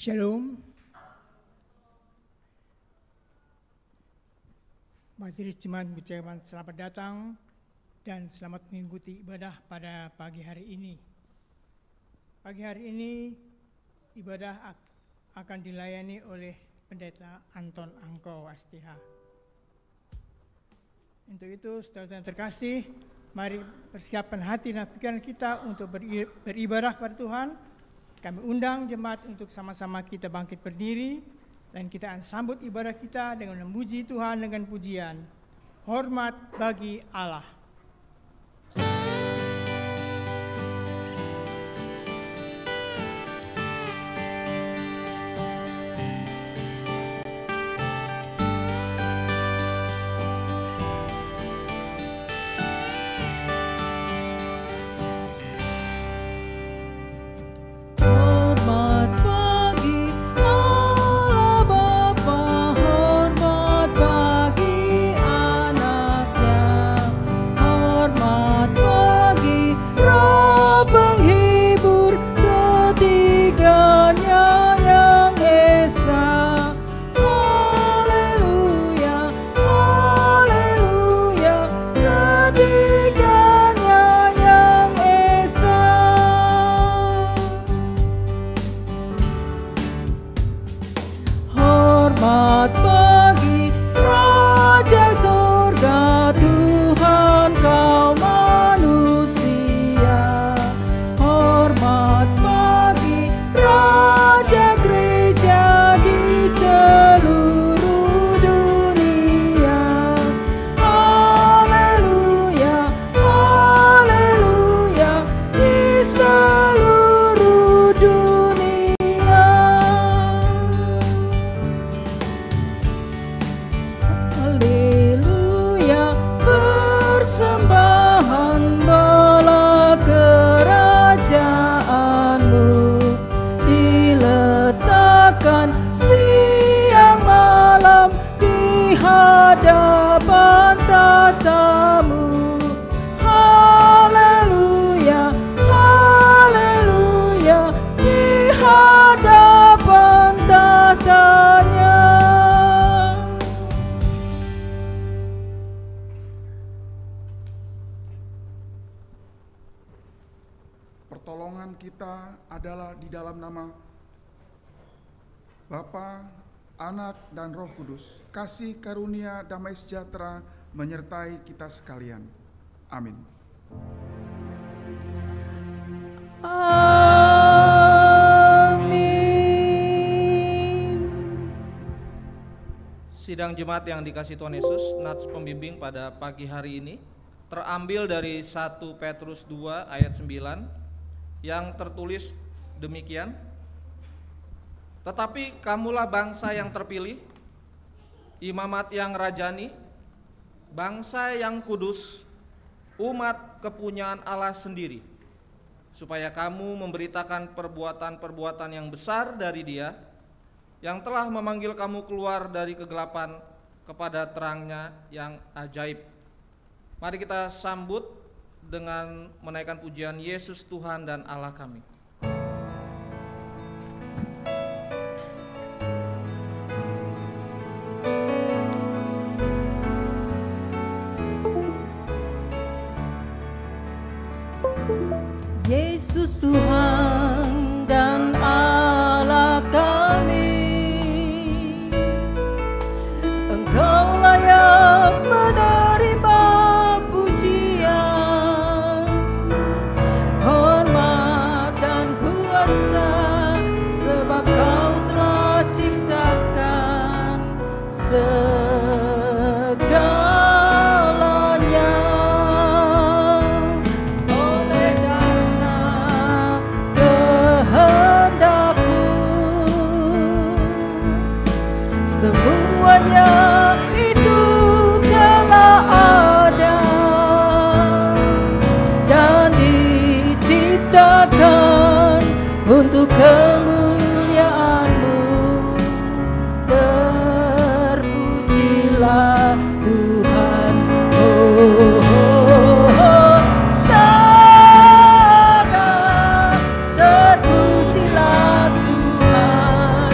Shalom. Majelis Jemaat mengucapkan selamat datang dan selamat mengikuti ibadah pada pagi hari ini. Pagi hari ini ibadah akan dilayani oleh Pendeta Anton Angko STH. Untuk itu, saudara-saudara terkasih, mari persiapkan hati dan pikiran kita untuk beribadah kepada Tuhan. Kami undang jemaat untuk sama-sama kita bangkit berdiri dan kita akan sambut ibadah kita dengan memuji Tuhan dengan pujian. Hormat bagi Allah. Pertolongan kita adalah di dalam nama Bapa, Anak, dan Roh Kudus. Kasih karunia damai sejahtera menyertai kita sekalian. Amin. Amin. Sidang jemaat yang dikasihi Tuhan Yesus, nats pembimbing pada pagi hari ini terambil dari 1 Petrus 2 ayat 9 yang tertulis demikian. Tetapi kamulah bangsa yang terpilih, imamat yang rajani, bangsa yang kudus, umat kepunyaan Allah sendiri, supaya kamu memberitakan perbuatan-perbuatan yang besar dari Dia, yang telah memanggil kamu keluar dari kegelapan kepada terangnya yang ajaib. Mari kita sambut dengan menaikkan pujian Yesus Tuhan dan Allah kami. Yesus Tuhan dan Allah kami, Engkau layak menerima pujian, hormat dan kuasa, sebab Kau telah ciptakan segalanya. Oleh karena kehendak-Mu, semuanya itu telah ada dan diciptakan untuk kemuliaan-Mu. Terpujilah Tuhan, Sana terpujilah Tuhan.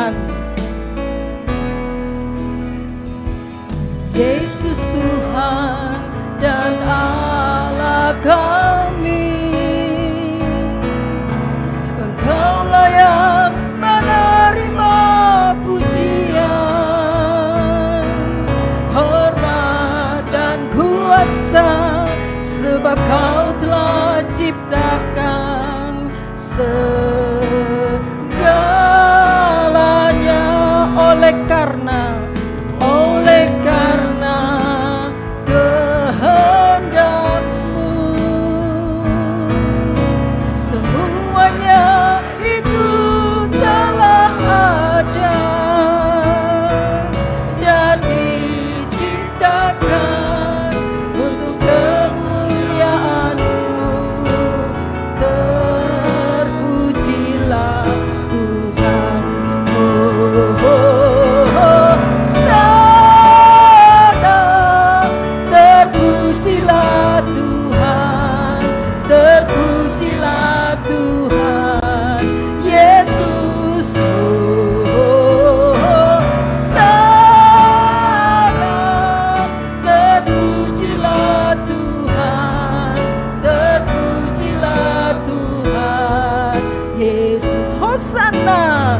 Tuhan. Yesus Tuhan dan Allah kami, Engkau layak menerima pujian, hormat dan kuasa, sebab Kau telah ciptakan segalanya. Oleh karena kehendak-Mu, semuanya itu telah ada dan diciptakan untuk kemuliaan-Mu. Terpujilah Tuhan. Terpujilah Tuhan, terpujilah Tuhan, Yesus. Terpujilah Tuhan, terpujilah Tuhan, Yesus. Hosana,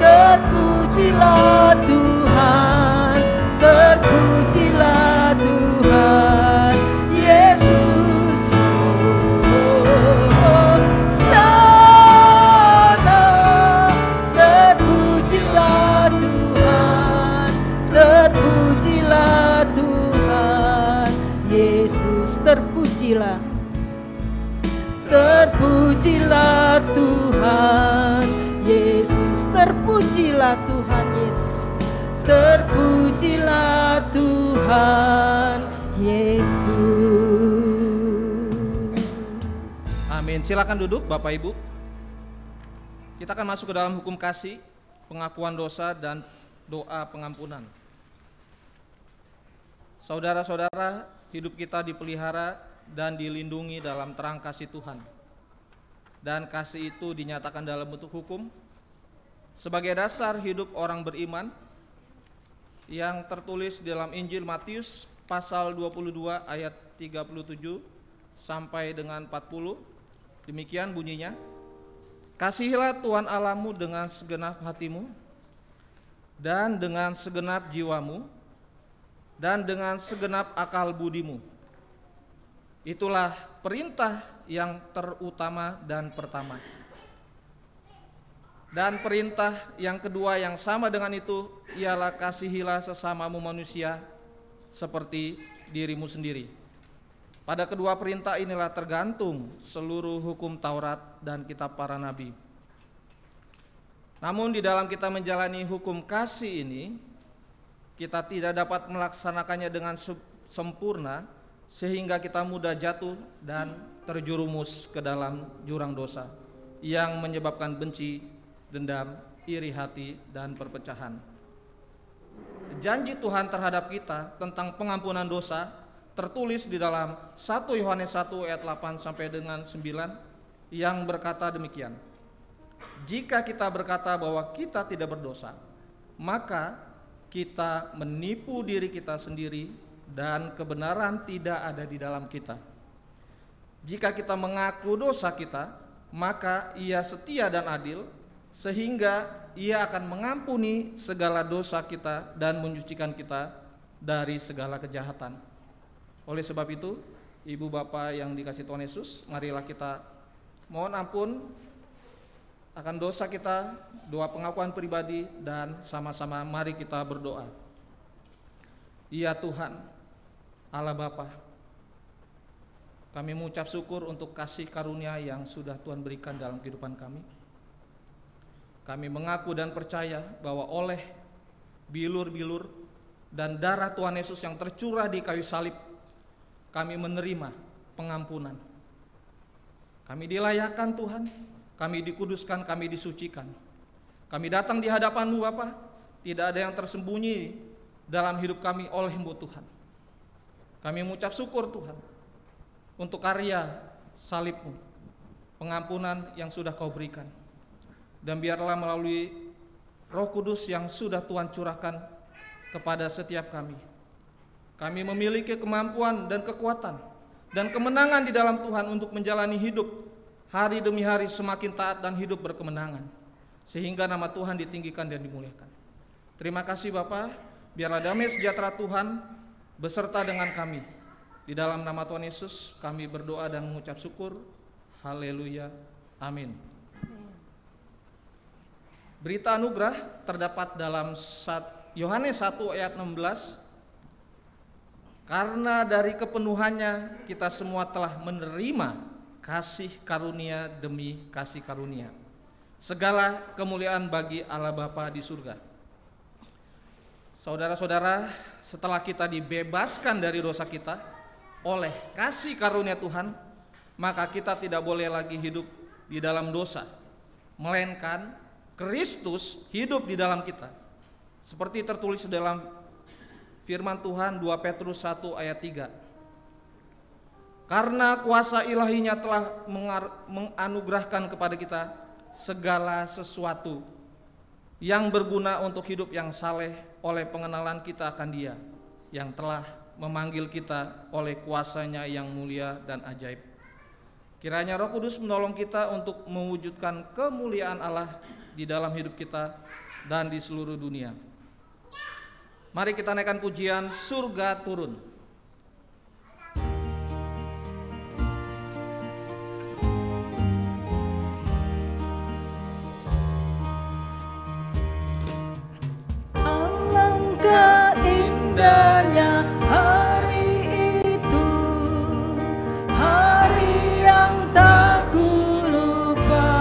terpujilah Tuhan, terpujilah Tuhan, Yesus. Terpujilah Tuhan, terpujilah Tuhan, Yesus. Terpujilah, terpujilah Tuhan Yesus, terpujilah Tuhan Yesus, terpujilah Tuhan Yesus. Amin. Silakan duduk Bapak Ibu. Kita akan masuk ke dalam hukum kasih, pengakuan dosa dan doa pengampunan. Saudara-saudara, hidup kita dipelihara dan dilindungi dalam terang kasih Tuhan. Dan kasih itu dinyatakan dalam bentuk hukum sebagai dasar hidup orang beriman yang tertulis dalam Injil Matius pasal 22 ayat 37 sampai dengan 40. Demikian bunyinya: kasihilah Tuhan Allahmu dengan segenap hatimu dan dengan segenap jiwamu dan dengan segenap akal budimu. Itulah perintah yang terutama dan pertama. Dan perintah yang kedua yang sama dengan itu ialah kasihilah sesamamu manusia seperti dirimu sendiri. Pada kedua perintah inilah tergantung seluruh hukum Taurat dan kitab para nabi. Namun di dalam kita menjalani hukum kasih ini, kita tidak dapat melaksanakannya dengan sempurna sehingga kita mudah jatuh dan terjerumus ke dalam jurang dosa yang menyebabkan benci, dendam, iri hati, dan perpecahan. Janji Tuhan terhadap kita tentang pengampunan dosa tertulis di dalam 1 Yohanes 1 ayat 8 sampai dengan 9 yang berkata demikian: jika kita berkata bahwa kita tidak berdosa, maka kita menipu diri kita sendiri dan kebenaran tidak ada di dalam kita. Jika kita mengaku dosa kita, maka Ia setia dan adil, sehingga Ia akan mengampuni segala dosa kita dan menyucikan kita dari segala kejahatan. Oleh sebab itu, Ibu Bapak yang dikasihi Tuhan Yesus, marilah kita mohon ampun akan dosa kita, doa pengakuan pribadi, dan sama-sama mari kita berdoa. Ya Tuhan, Allah Bapa, kami mengucap syukur untuk kasih karunia yang sudah Tuhan berikan dalam kehidupan kami. Kami mengaku dan percaya bahwa oleh bilur-bilur dan darah Tuhan Yesus yang tercurah di kayu salib, kami menerima pengampunan. Kami dilayakkan Tuhan, kami dikuduskan, kami disucikan. Kami datang di hadapan-Mu Bapa, tidak ada yang tersembunyi dalam hidup kami oleh-Mu Tuhan. Kami mengucap syukur Tuhan untuk karya salib-Mu, pengampunan yang sudah Kau berikan. Dan biarlah melalui Roh Kudus yang sudah Tuhan curahkan kepada setiap kami, kami memiliki kemampuan dan kekuatan dan kemenangan di dalam Tuhan untuk menjalani hidup hari demi hari semakin taat dan hidup berkemenangan, sehingga nama Tuhan ditinggikan dan dimuliakan. Terima kasih Bapa, biarlah damai sejahtera Tuhan beserta dengan kami. Di dalam nama Tuhan Yesus kami berdoa dan mengucap syukur. Haleluya. Amin. Berita anugerah terdapat dalam Yohanes 1 ayat 16. Karena dari kepenuhannya kita semua telah menerima kasih karunia demi kasih karunia. Segala kemuliaan bagi Allah Bapa di surga. Saudara-saudara, setelah kita dibebaskan dari dosa kita oleh kasih karunia Tuhan, maka kita tidak boleh lagi hidup di dalam dosa, melainkan Kristus hidup di dalam kita. Seperti tertulis dalam firman Tuhan 2 Petrus 1 ayat 3. Karena kuasa ilahinya telah menganugerahkan kepada kita segala sesuatu yang berguna untuk hidup yang saleh oleh pengenalan kita akan Dia yang telah memanggil kita oleh kuasanya yang mulia dan ajaib. Kiranya Roh Kudus menolong kita untuk mewujudkan kemuliaan Allah di dalam hidup kita dan di seluruh dunia. Mari kita naikkan pujian Surga Turun. Alangkah indahnya hari itu, hari yang tak kulupa.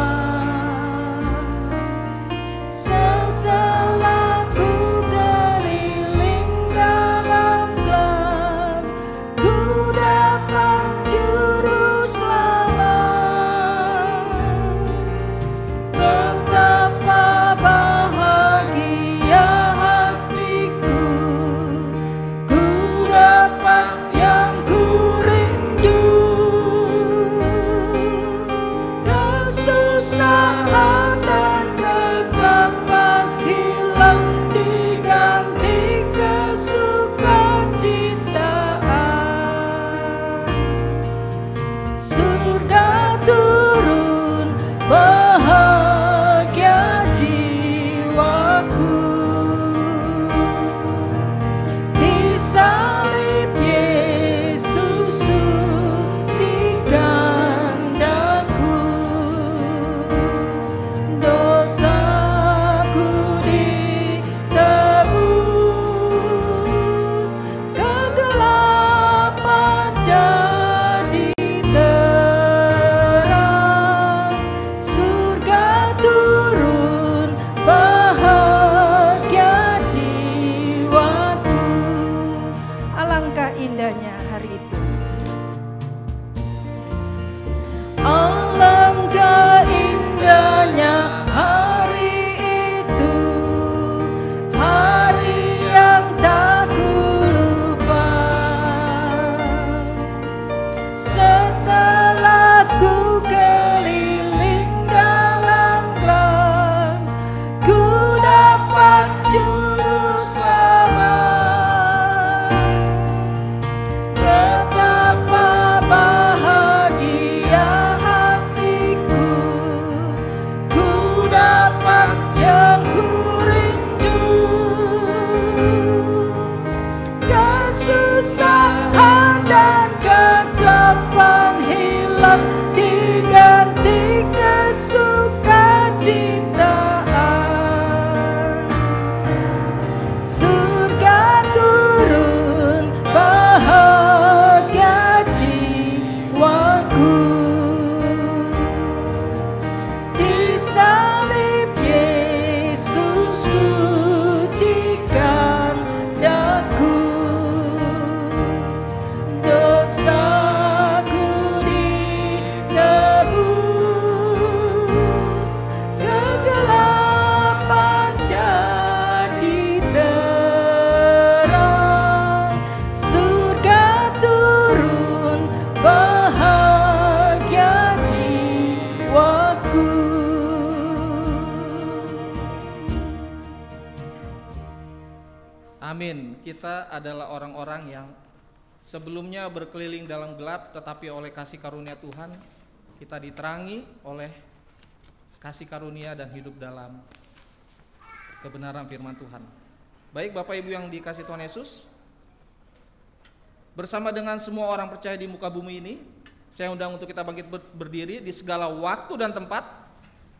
Setelah ku keliling dalam gelap Amin. Kita adalah orang-orang yang sebelumnya berkeliling dalam gelap, tetapi oleh kasih karunia Tuhan kita diterangi oleh kasih karunia dan hidup dalam kebenaran firman Tuhan. Baik Bapak Ibu yang dikasih Tuhan Yesus, bersama dengan semua orang percaya di muka bumi ini, saya undang untuk kita bangkit berdiri di segala waktu dan tempat.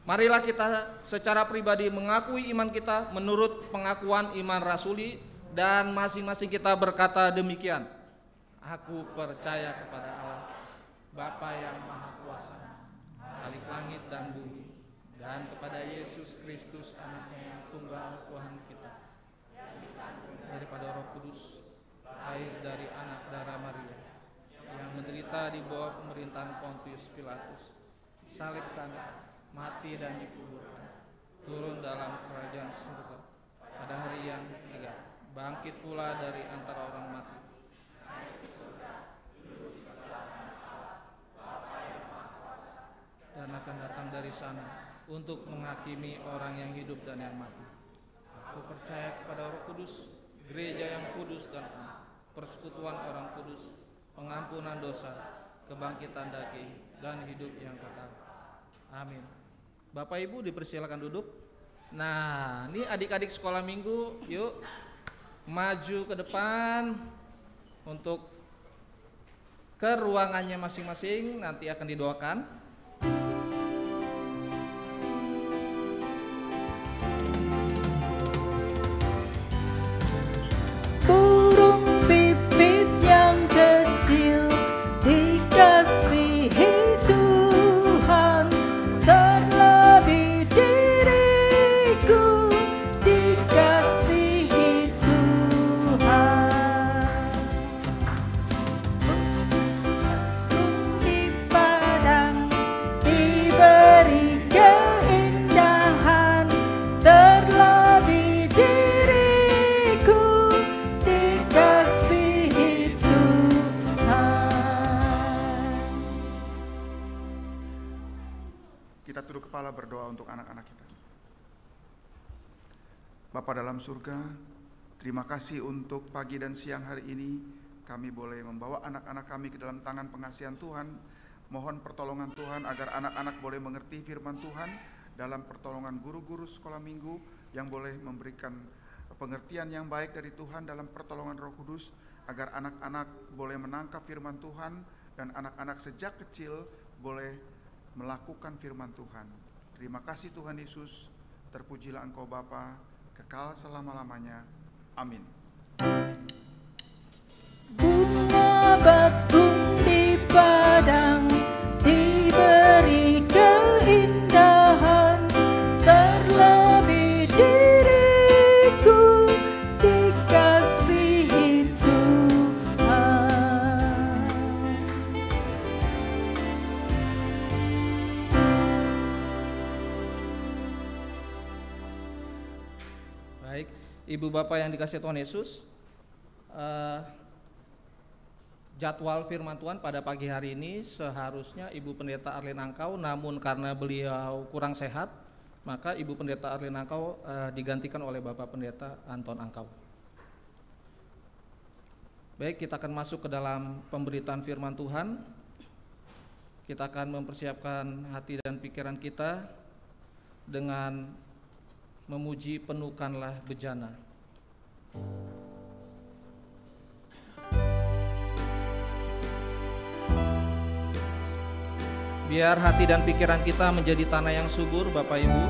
Marilah kita secara pribadi mengakui iman kita menurut pengakuan iman rasuli, dan masing-masing kita berkata demikian. Aku percaya kepada Allah, Bapa yang Maha Kuasa, Khalik langit dan bumi, dan kepada Yesus Kristus anaknya yang tunggal Tuhan kita, daripada Roh Kudus, lahir dari anak darah Maria, yang menderita di bawah pemerintahan Pontius Pilatus, disalibkan, mati dan dikuburkan, turun dalam kerajaan surga, pada hari yang ketiga bangkit pula dari antara orang mati, dan akan datang dari sana untuk menghakimi orang yang hidup dan yang mati. Aku percaya kepada Roh Kudus, gereja yang kudus dan am, persekutuan orang kudus, pengampunan dosa, kebangkitan daging, dan hidup yang kekal. Amin. Bapak Ibu dipersilakan duduk. Nah, ini adik-adik sekolah minggu, yuk maju ke depan untuk ke ruangannya masing-masing, nanti akan didoakan. Burung pipit yang kecil dikasihi Tuhan, terlebih diriku dikasihi Tuhan. Di padang diberi keindahan, terlebih diriku dikasihi Tuhan. Kita tunduk kepala berdoa untuk anak-anak kita. Bapa dalam surga, terima kasih untuk pagi dan siang hari ini kami boleh membawa anak-anak kami ke dalam tangan pengasihan Tuhan. Mohon pertolongan Tuhan agar anak-anak boleh mengerti firman Tuhan, dalam pertolongan guru-guru sekolah minggu yang boleh memberikan pengertian yang baik dari Tuhan, dalam pertolongan Roh Kudus agar anak-anak boleh menangkap firman Tuhan dan anak-anak sejak kecil boleh melakukan firman Tuhan. Terima kasih Tuhan Yesus, terpujilah Engkau Bapa, kekal selama-lamanya. Amin. Bunga bakung di padang diberi keindahan, terlebih diriku dikasihi Tuhan. Baik, Ibu Bapak yang dikasihi Tuhan Yesus, jadwal firman Tuhan pada pagi hari ini seharusnya Ibu Pendeta Arlin Angkau, namun karena beliau kurang sehat, maka Ibu Pendeta Arlin Angkau digantikan oleh Bapak Pendeta Anton Angkau. Baik, kita akan masuk ke dalam pemberitaan firman Tuhan. Kita akan mempersiapkan hati dan pikiran kita dengan memuji penuhkanlah bejana. Biar hati dan pikiran kita menjadi tanah yang subur, Bapak Ibu.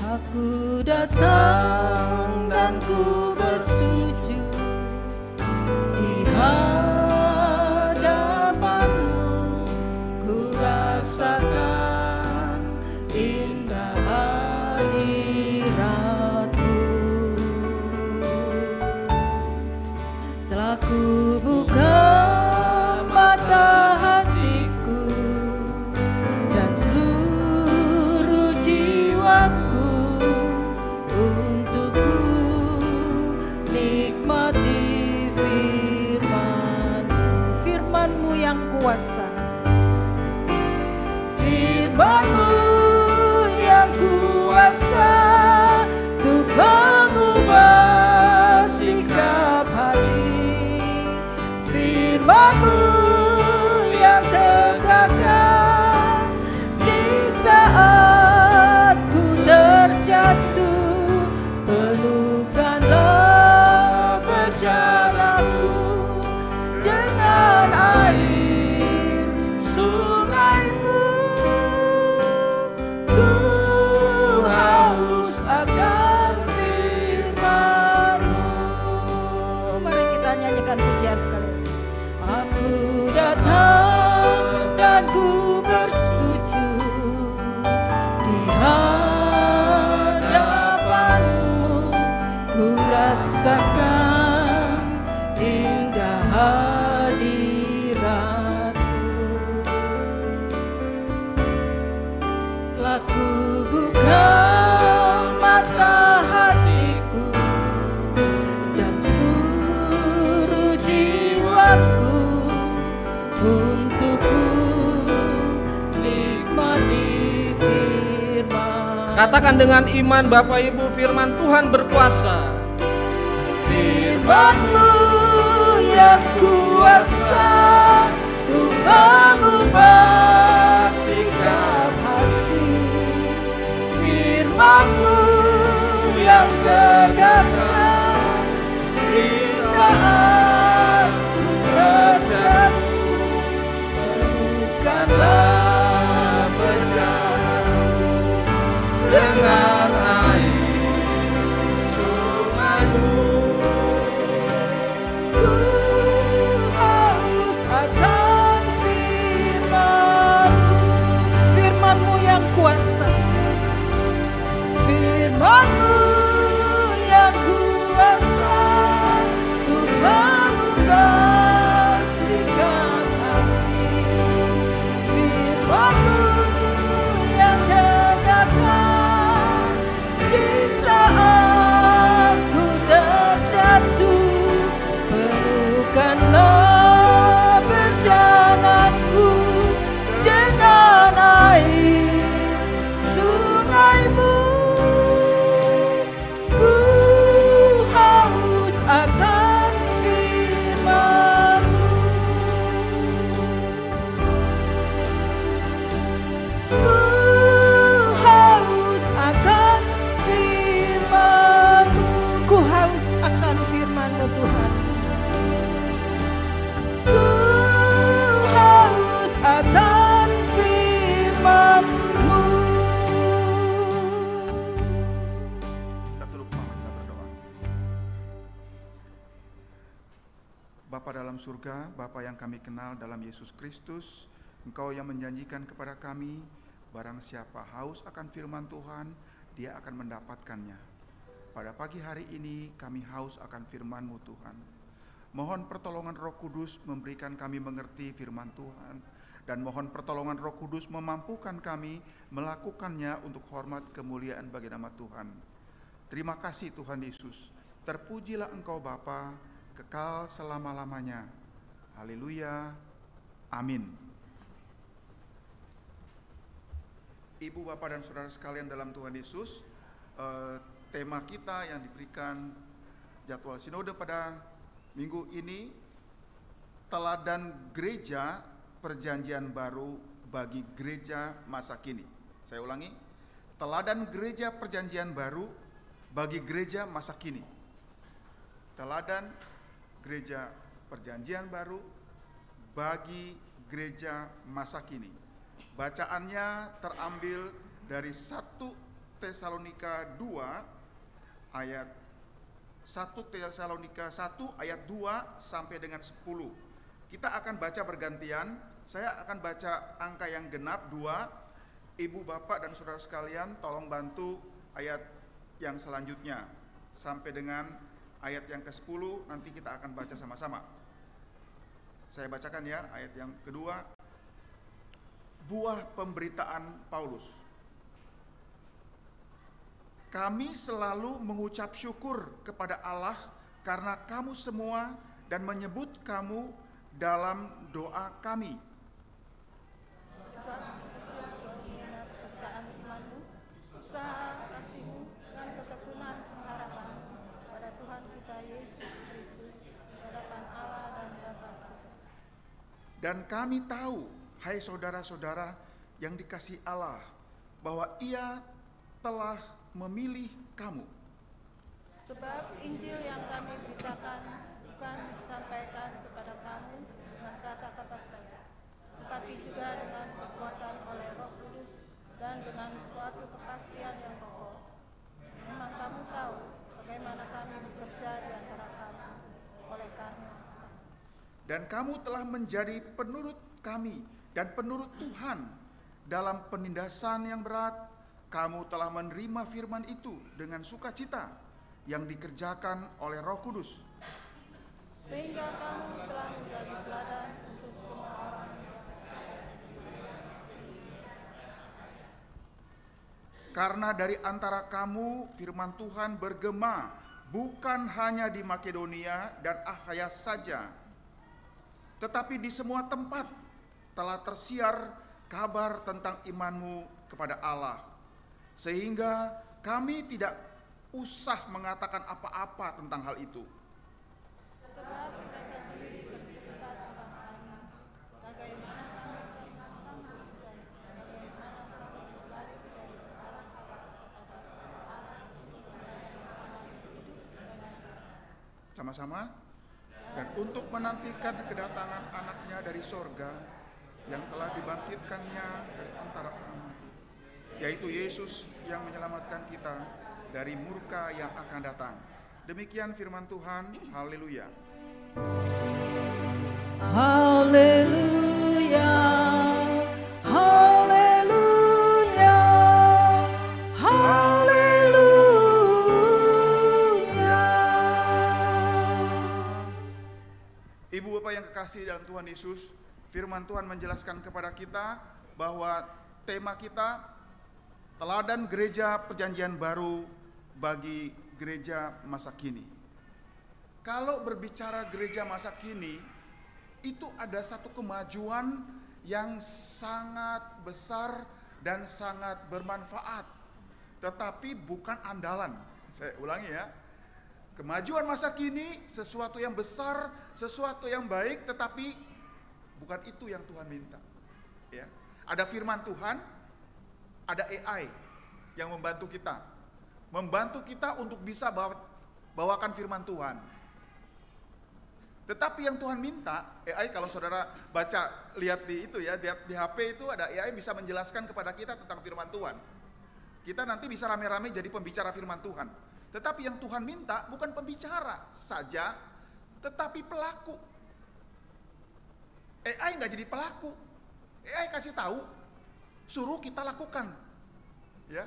Aku datang dan ku bersujud di hadapanmu, ku rasakan indah hadiratmu. Telah ku buka mata hatiku dan seluruh jiwaku untuk ku nikmati firman-Mu yang kuasa, firman-Mu yang kuasa untuk mengubah berjanaku dengan air sungaimu. Ku haus akan firman-Mu. Mari kita nyanyikan pujian sekali. Aku datang dan ku bersujud di hadapan-Mu. Ku rasakan indah hadirat-Mu. Telah ku buka mata hatiku dan seluruh jiwaku untuk ku nikmati firman. Katakan dengan iman Bapak Ibu, firman Tuhan berkuasa. Firman-Mu yang kuasa untuk mengubah sikap hati. Firman-Mu yang tegakkan di saat ku terjatuh. Penuhkanlah berjalanku dengan air sungai-Mu. Ku haus akan firman-Mu, firman-Mu yang kuasa, firman-Mu yang kuasa untuk mengubah sikap hati. Firman-Mu yang tegakkan di saat ku terjatuh. Penuhkanlah berjananku dengan air sungai-Mu. Ku haus akan firman-Mu. Ku haus akan firman-Mu. Ku haus akan firman-Mu Tuhan. Ku haus akan firman-Mu. Kita tunduk kepala, kita berdoa. Bapa dalam surga, Bapa yang kami kenal dalam Yesus Kristus, Engkau yang menjanjikan kepada kami, barang siapa haus akan firman Tuhan, dia akan mendapatkannya. Pada pagi hari ini kami haus akan firman-Mu Tuhan. Mohon pertolongan Roh Kudus memberikan kami mengerti firman Tuhan, dan mohon pertolongan Roh Kudus memampukan kami melakukannya untuk hormat kemuliaan bagi nama Tuhan. Terima kasih Tuhan Yesus. Terpujilah Engkau Bapa, kekal selama-lamanya. Haleluya. Amin. Ibu, Bapak, dan saudara sekalian dalam Tuhan Yesus, tema kita yang diberikan jadwal sinode pada minggu ini, teladan gereja perjanjian baru bagi gereja masa kini. Saya ulangi, teladan gereja perjanjian baru bagi gereja masa kini. Teladan gereja perjanjian baru bagi gereja masa kini. Bacaannya terambil dari 1 Tesalonika 2 ayat 1 Tesalonika 1 ayat 2 sampai dengan 10. Kita akan baca bergantian. Saya akan baca angka yang genap 2. Ibu, Bapak, dan saudara sekalian tolong bantu ayat yang selanjutnya sampai dengan ayat yang ke-10. Nanti kita akan baca sama-sama. Saya bacakan ya ayat yang kedua. Buah pemberitaan Paulus. Kami selalu mengucap syukur kepada Allah karena kamu semua dan menyebut kamu dalam doa kami. Pekerjaan imanmu, usaha kasihmu, dan ketekunan pengharapanmu pada Tuhan kita Yesus Kristus di hadapan Allah dan Bapa kita. Dan kami tahu, hai saudara-saudara yang dikasihi Allah, bahwa Ia telah memilih kamu. Sebab Injil yang kami beritakan dan kamu telah menjadi penurut kami dan penurut Tuhan dalam penindasan yang berat. Kamu telah menerima firman itu dengan sukacita yang dikerjakan oleh Roh Kudus, sehingga kamu telah menjadi teladan untuk semua orang yang karena dari antara kamu firman Tuhan bergema bukan hanya di Makedonia dan Akhaya saja, tetapi di semua tempat telah tersiar kabar tentang imanmu kepada Allah, sehingga kami tidak usah mengatakan apa-apa tentang hal itu. sebab mereka sendiri bercerita tentang kami, bagaimana kami tersambut dan bagaimana kami berbalik dari Allah kepada Allah hidup dan Sama-sama. Dan untuk menantikan kedatangan anaknya dari sorga yang telah dibangkitkannya dari antara orang mati, yaitu Yesus yang menyelamatkan kita dari murka yang akan datang. Demikian firman Tuhan. Haleluya. Haleluya, haleluya, haleluya. Ibu Bapak yang kekasih dalam Tuhan Yesus, firman Tuhan menjelaskan kepada kita bahwa tema kita teladan gereja perjanjian baru bagi gereja masa kini. Kalau berbicara gereja masa kini, itu ada satu kemajuan yang sangat besar dan sangat bermanfaat, tetapi bukan andalan. Saya ulangi ya. Kemajuan masa kini sesuatu yang besar, sesuatu yang baik, tetapi bukan itu yang Tuhan minta. Ya. Ada firman Tuhan, ada AI yang membantu kita untuk bisa bawakan firman Tuhan. Tetapi yang Tuhan minta, AI kalau saudara baca, lihat di itu ya, di HP itu ada AI bisa menjelaskan kepada kita tentang firman Tuhan. Kita nanti bisa rame-rame jadi pembicara firman Tuhan. Tetapi yang Tuhan minta bukan pembicara saja, tetapi pelaku. AI nggak jadi pelaku. AI kasih tahu, suruh kita lakukan. Ya,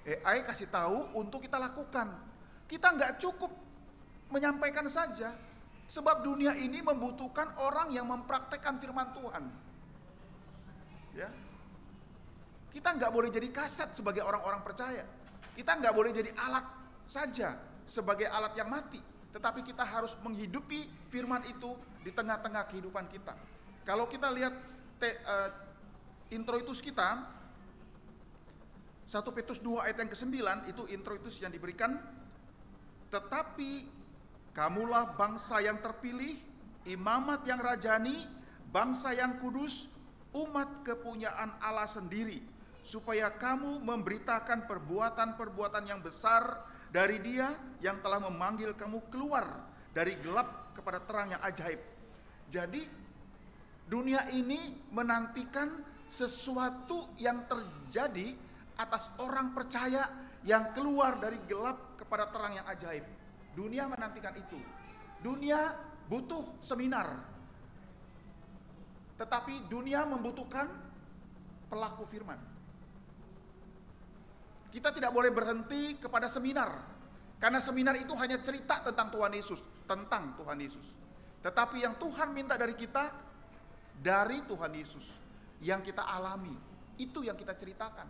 AI kasih tahu untuk kita lakukan. Kita nggak cukup menyampaikan saja, sebab dunia ini membutuhkan orang yang mempraktekkan firman Tuhan. Ya, kita nggak boleh jadi kaset sebagai orang-orang percaya. Kita nggak boleh jadi alat saja sebagai alat yang mati, tetapi kita harus menghidupi firman itu di tengah-tengah kehidupan kita. Kalau kita lihat introitus kita, 1 Petrus 2 ayat yang ke-9 itu introitus yang diberikan. Tetapi kamulah bangsa yang terpilih, imamat yang rajani, bangsa yang kudus, umat kepunyaan Allah sendiri, supaya kamu memberitakan perbuatan-perbuatan yang besar dari Dia yang telah memanggil kamu keluar dari gelap kepada terang yang ajaib. Jadi dunia ini menantikan sesuatu yang terjadi atas orang percaya yang keluar dari gelap kepada terang yang ajaib. Dunia menantikan itu. Dunia butuh seminar, tetapi dunia membutuhkan pelaku firman. Kita tidak boleh berhenti kepada seminar, karena seminar itu hanya cerita tentang Tuhan Yesus, Tetapi yang Tuhan minta dari kita, dari Tuhan Yesus, yang kita alami, itu yang kita ceritakan.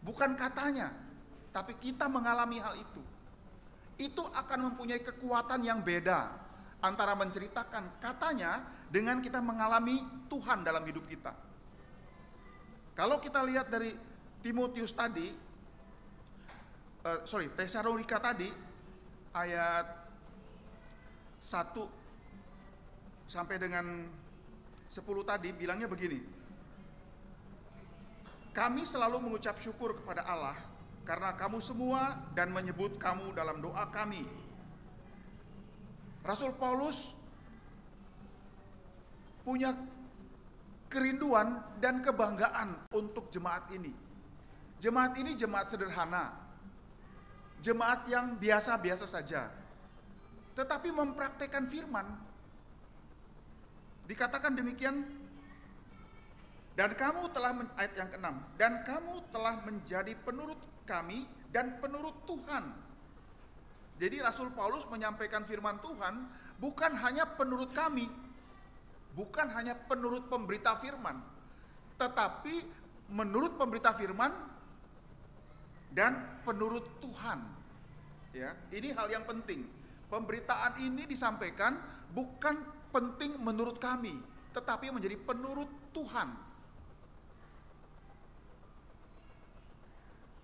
Bukan katanya, tapi kita mengalami hal itu. Itu akan mempunyai kekuatan yang beda antara menceritakan katanya dengan kita mengalami Tuhan dalam hidup kita. Kalau kita lihat dari Timotius tadi, Tesalonika tadi, ayat 1 sampai dengan 10 tadi bilangnya begini. Kami selalu mengucap syukur kepada Allah karena kamu semua dan menyebut kamu dalam doa kami. Rasul Paulus punya kerinduan dan kebanggaan untuk jemaat ini. Jemaat ini jemaat sederhana, jemaat yang biasa-biasa saja, tetapi mempraktekkan firman Dikatakan demikian, dan kamu telah, ayat yang ke-6, dan kamu telah menjadi penurut kami dan penurut Tuhan. Jadi Rasul Paulus menyampaikan firman Tuhan bukan hanya penurut kami, bukan hanya penurut pemberita firman, tetapi menurut pemberita firman dan penurut Tuhan. Ya, ini hal yang penting. Pemberitaan ini disampaikan bukan penting menurut kami, tetapi menjadi penurut Tuhan.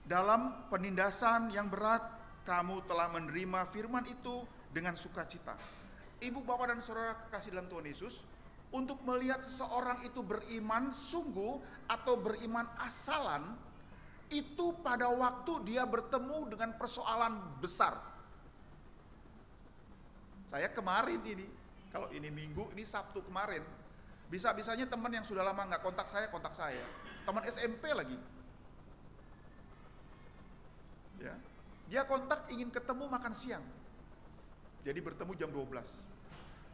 Dalam penindasan yang berat, kamu telah menerima firman itu dengan sukacita. Ibu, bapak, dan saudara kekasih dalam Tuhan Yesus, untuk melihat seseorang itu beriman sungguh atau beriman asalan, itu pada waktu dia bertemu dengan persoalan besar. Saya kemarin ini, kalau ini Minggu, ini Sabtu kemarin, bisa-bisanya teman yang sudah lama nggak kontak saya, teman SMP lagi. Ya, dia kontak ingin ketemu makan siang. Jadi bertemu jam 12.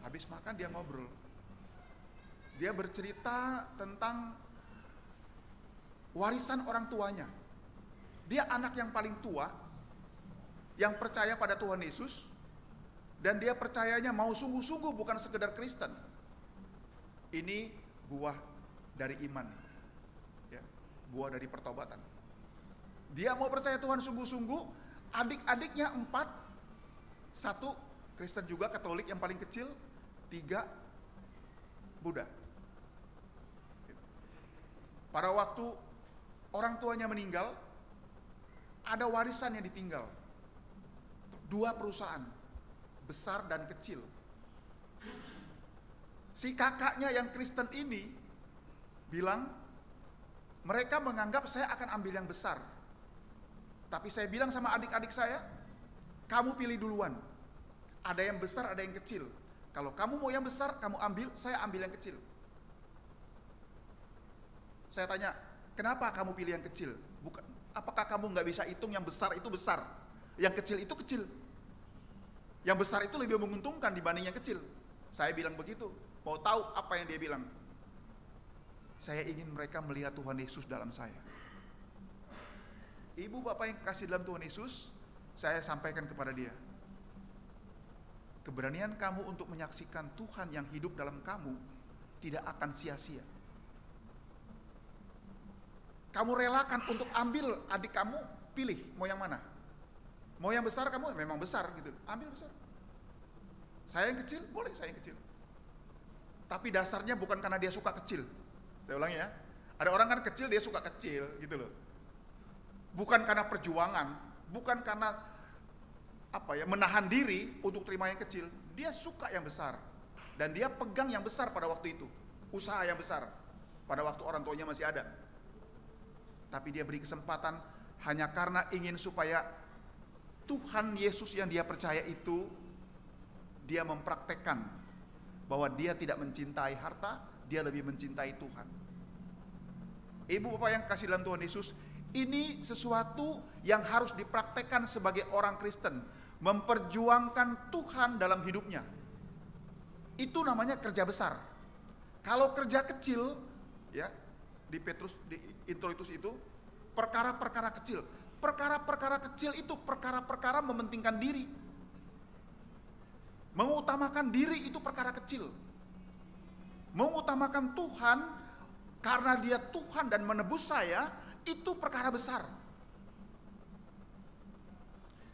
Habis makan dia ngobrol. Dia bercerita tentang warisan orang tuanya. Dia anak yang paling tua, yang percaya pada Tuhan Yesus, dan dia percayanya mau sungguh-sungguh, bukan sekedar Kristen. Ini buah dari iman, ya, buah dari pertobatan. Dia mau percaya Tuhan sungguh-sungguh, adik-adiknya 4, 1 Kristen juga, Katolik yang paling kecil, 3 Buddha. Pada waktu orang tuanya meninggal, ada warisan yang ditinggal. 2 perusahaan, besar dan kecil. Si kakaknya yang Kristen ini bilang, mereka menganggap saya akan ambil yang besar. Tapi saya bilang sama adik-adik saya, kamu pilih duluan. Ada yang besar, ada yang kecil. Kalau kamu mau yang besar, kamu ambil, saya ambil yang kecil. Saya tanya, kenapa kamu pilih yang kecil? Bukan, apakah kamu nggak bisa hitung yang besar itu besar, yang kecil itu kecil? Yang besar itu lebih menguntungkan dibanding yang kecil. Saya bilang begitu. Mau tahu apa yang dia bilang? Saya ingin mereka melihat Tuhan Yesus dalam saya. Ibu, bapak yang kasih dalam Tuhan Yesus, saya sampaikan kepada dia, keberanian kamu untuk menyaksikan Tuhan yang hidup dalam kamu tidak akan sia-sia. Kamu relakan untuk ambil adik kamu, pilih mau yang mana. Mau yang besar, kamu memang besar gitu, ambil besar. Saya yang kecil, boleh saya yang kecil. Tapi dasarnya bukan karena dia suka kecil. Saya ulangi ya, ada orang kan kecil dia suka kecil gitu loh. Bukan karena perjuangan, bukan karena menahan diri untuk terima yang kecil. Dia suka yang besar, dan dia pegang yang besar pada waktu itu, usaha yang besar pada waktu orang tuanya masih ada. Tapi dia beri kesempatan hanya karena ingin supaya Tuhan Yesus yang dia percaya itu, dia mempraktekkan bahwa dia tidak mencintai harta, dia lebih mencintai Tuhan. Ibu bapak yang kasih dalam Tuhan Yesus, ini sesuatu yang harus dipraktekkan sebagai orang Kristen, memperjuangkan Tuhan dalam hidupnya. Itu namanya kerja besar. Kalau kerja kecil, ya, di Petrus, di Introitus itu, perkara-perkara kecil. Perkara-perkara kecil itu perkara-perkara mementingkan diri. Mengutamakan diri itu perkara kecil. Mengutamakan Tuhan karena dia Tuhan dan menebus saya, itu perkara besar.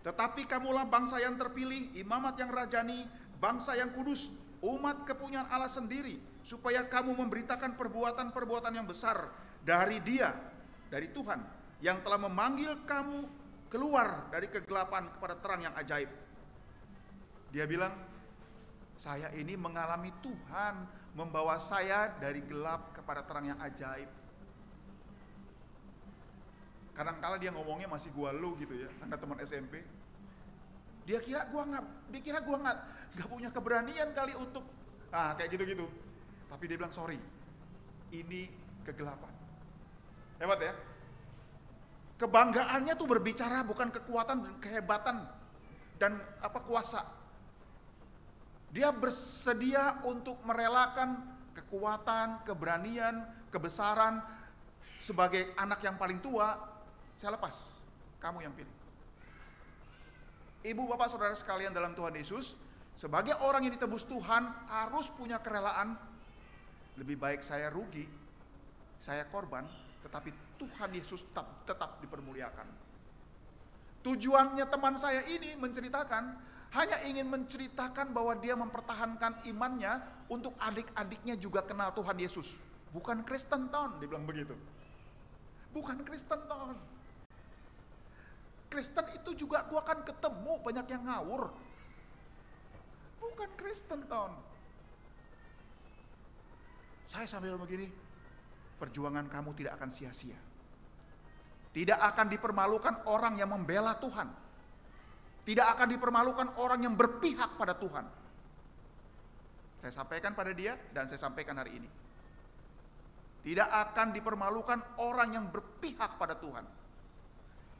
Tetapi kamulah bangsa yang terpilih, imamat yang rajani, bangsa yang kudus, umat kepunyaan Allah sendiri, supaya kamu memberitakan perbuatan-perbuatan yang besar dari Dia, dari Tuhan, yang telah memanggil kamu keluar dari kegelapan kepada terang yang ajaib. Dia bilang, saya ini mengalami Tuhan membawa saya dari gelap kepada terang yang ajaib. Kadang-kala dia ngomongnya masih gua lu gitu ya, karena teman SMP. Dia kira gua nggak punya keberanian kali untuk kayak gitu-gitu. Tapi dia bilang, sorry, ini kegelapan. Hebat ya. Kebanggaannya tuh berbicara bukan kekuatan, kehebatan dan kuasa. Dia bersedia untuk merelakan kekuatan, keberanian, kebesaran sebagai anak yang paling tua, saya lepas. Kamu yang pilih. Ibu, bapak, saudara sekalian dalam Tuhan Yesus, sebagai orang yang ditebus Tuhan harus punya kerelaan. Lebih baik saya rugi, saya korban, tetapi Tuhan Yesus tetap dipermuliakan. Tujuannya teman saya ini menceritakan, hanya ingin menceritakan bahwa dia mempertahankan imannya untuk adik-adiknya juga kenal Tuhan Yesus. Bukan Kristen Town, dia bilang begitu. Bukan Kristen Town. Kristen itu juga gua akan ketemu banyak yang ngawur. Bukan Kristen Town. Saya sambil begini, perjuangan kamu tidak akan sia-sia. Tidak akan dipermalukan orang yang membela Tuhan. Tidak akan dipermalukan orang yang berpihak pada Tuhan. Saya sampaikan pada dia dan saya sampaikan hari ini. Tidak akan dipermalukan orang yang berpihak pada Tuhan.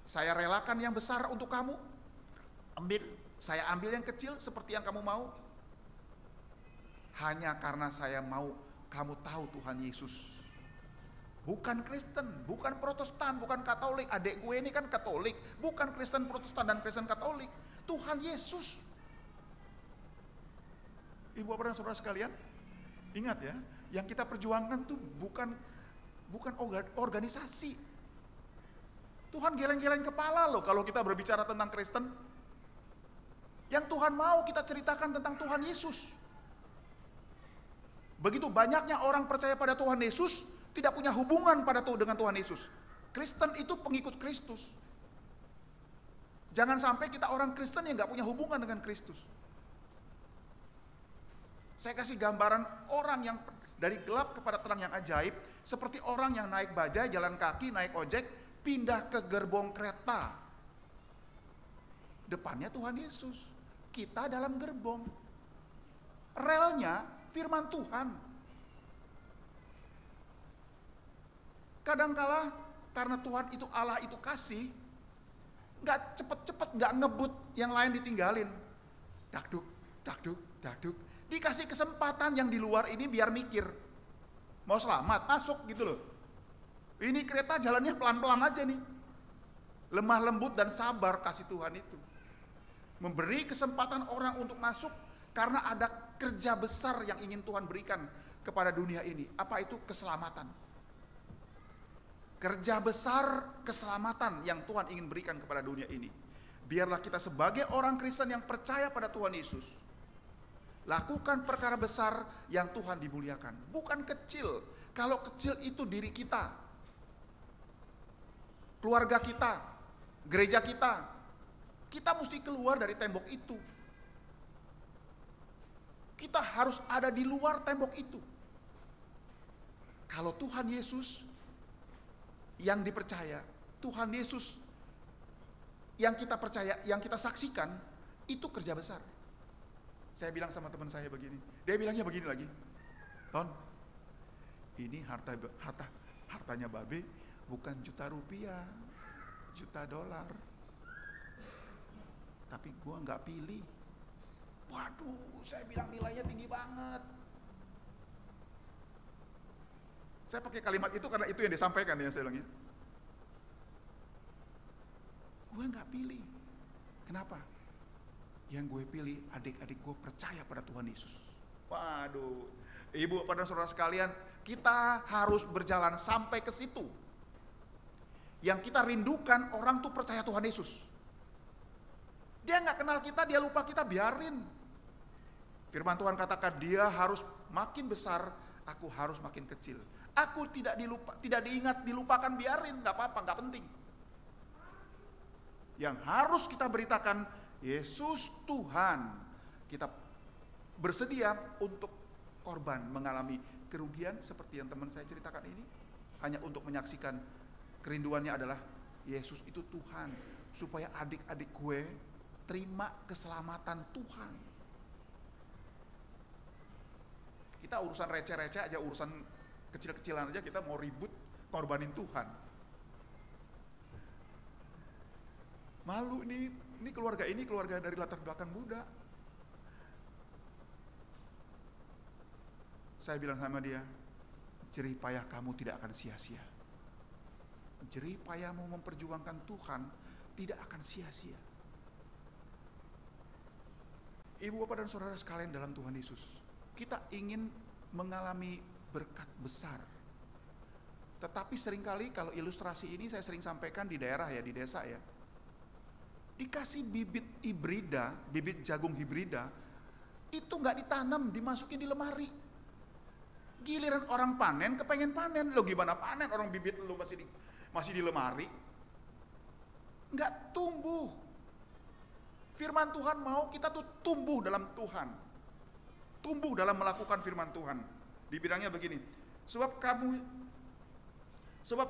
Saya relakan yang besar untuk kamu. Saya ambil yang kecil seperti yang kamu mau. Hanya karena saya mau kamu tahu Tuhan Yesus. Bukan Kristen, bukan Protestan, bukan Katolik. Adik gue ini kan Katolik, bukan Kristen Protestan dan Kristen Katolik. Tuhan Yesus. Ibu bapak dan saudara sekalian, ingat ya, yang kita perjuangkan tuh bukan organisasi. Tuhan geleng-geleng kepala loh kalau kita berbicara tentang Kristen. Yang Tuhan mau kita ceritakan tentang Tuhan Yesus. Begitu banyaknya orang percaya pada Tuhan Yesus, tidak punya hubungan dengan Tuhan Yesus. Kristen itu pengikut Kristus. Jangan sampai kita orang Kristen yang gak punya hubungan dengan Kristus. Saya kasih gambaran orang yang dari gelap kepada terang yang ajaib, seperti orang yang naik bajai, jalan kaki, naik ojek, pindah ke gerbong kereta. Depannya Tuhan Yesus, kita dalam gerbong. Relnya firman Tuhan. Kadangkala karena Tuhan itu Allah itu kasih, nggak cepet-cepet, nggak ngebut, yang lain ditinggalin. Dakduk, dakduk, dakduk. Dikasih kesempatan yang di luar ini biar mikir. Mau selamat, masuk gitu loh. Ini kereta jalannya pelan-pelan aja nih. Lemah lembut dan sabar kasih Tuhan itu. Memberi kesempatan orang untuk masuk karena ada kerja besar yang ingin Tuhan berikan kepada dunia ini. Apa itu? Keselamatan. Kerja besar keselamatan yang Tuhan ingin berikan kepada dunia ini. Biarlah kita sebagai orang Kristen yang percaya pada Tuhan Yesus, lakukan perkara besar yang Tuhan dimuliakan. Bukan kecil. Kalau kecil itu diri kita, keluarga kita, gereja kita. Kita mesti keluar dari tembok itu. Kita harus ada di luar tembok itu. Kalau Tuhan Yesus yang dipercaya, Tuhan Yesus yang kita percaya, yang kita saksikan, itu kerja besar. Saya bilang sama teman saya begini, dia bilangnya begini lagi, Ton, ini hartanya Babe bukan juta rupiah, juta dolar, tapi gua nggak pilih. Waduh, saya bilang nilainya tinggi banget. Saya pakai kalimat itu karena itu yang disampaikan ya, saya bilangnya. Gue nggak pilih. Kenapa? Yang gue pilih adik-adik gue percaya pada Tuhan Yesus. Waduh, ibu pada saudara sekalian, kita harus berjalan sampai ke situ. Yang kita rindukan orang tuh percaya Tuhan Yesus. Dia nggak kenal kita, dia lupa kita, biarin. Firman Tuhan katakan dia harus makin besar, aku harus makin kecil. Aku tidak diingat, dilupakan, biarin, nggak apa-apa, nggak penting. Yang harus kita beritakan, Yesus Tuhan. Kita bersedia untuk korban, mengalami kerugian seperti yang teman saya ceritakan ini, hanya untuk menyaksikan kerinduannya adalah Yesus itu Tuhan, supaya adik-adik gue terima keselamatan Tuhan. Kita urusan receh-receh aja, urusan kecil-kecilan aja kita mau ribut, korbanin Tuhan. Malu nih, ini keluarga dari latar belakang Buddha. Saya bilang sama dia, jerih payah kamu tidak akan sia-sia. Jerih payahmu memperjuangkan Tuhan tidak akan sia-sia. Ibu, bapak, dan saudara sekalian dalam Tuhan Yesus, kita ingin mengalami berkat besar. Tetapi seringkali kalau ilustrasi ini saya sering sampaikan di daerah ya, di desa ya. Dikasih bibit hibrida, bibit jagung hibrida, itu nggak ditanam, dimasukin di lemari. Giliran orang panen, kepengen panen. Lo gimana panen orang bibit lo masih di lemari? Nggak tumbuh. Firman Tuhan mau kita tuh tumbuh dalam Tuhan. Tumbuh dalam melakukan firman Tuhan. Dibilangnya begini, sebab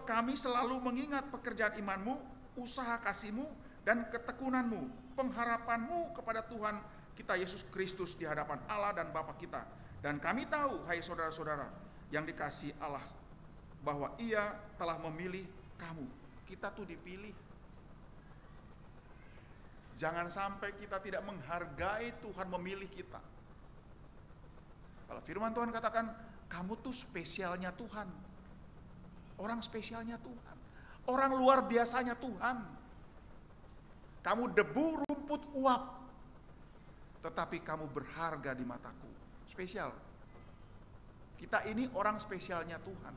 kami selalu mengingat pekerjaan imanmu, usaha kasihmu, dan ketekunanmu, pengharapanmu kepada Tuhan kita Yesus Kristus di hadapan Allah dan Bapa kita. Dan kami tahu, hai saudara-saudara yang dikasihi Allah, bahwa Ia telah memilih kamu. Kita tuh dipilih. Jangan sampai kita tidak menghargai Tuhan memilih kita. Kalau firman Tuhan katakan, kamu tuh spesialnya Tuhan. Orang spesialnya Tuhan. Orang luar biasanya Tuhan. Kamu debu, rumput, uap. Tetapi kamu berharga di mataku. Spesial. Kita ini orang spesialnya Tuhan.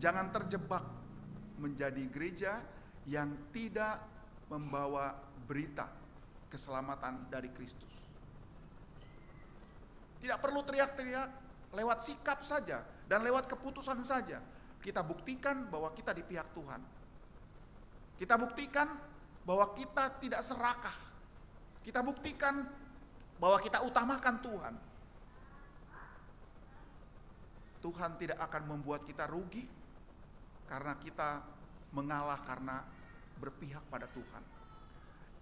Jangan terjebak menjadi gereja yang tidak membawa berita keselamatan dari Kristus. Tidak perlu teriak-teriak, lewat sikap saja dan lewat keputusan saja. Kita buktikan bahwa kita di pihak Tuhan. Kita buktikan bahwa kita tidak serakah. Kita buktikan bahwa kita utamakan Tuhan. Tuhan tidak akan membuat kita rugi karena kita mengalah karena berpihak pada Tuhan.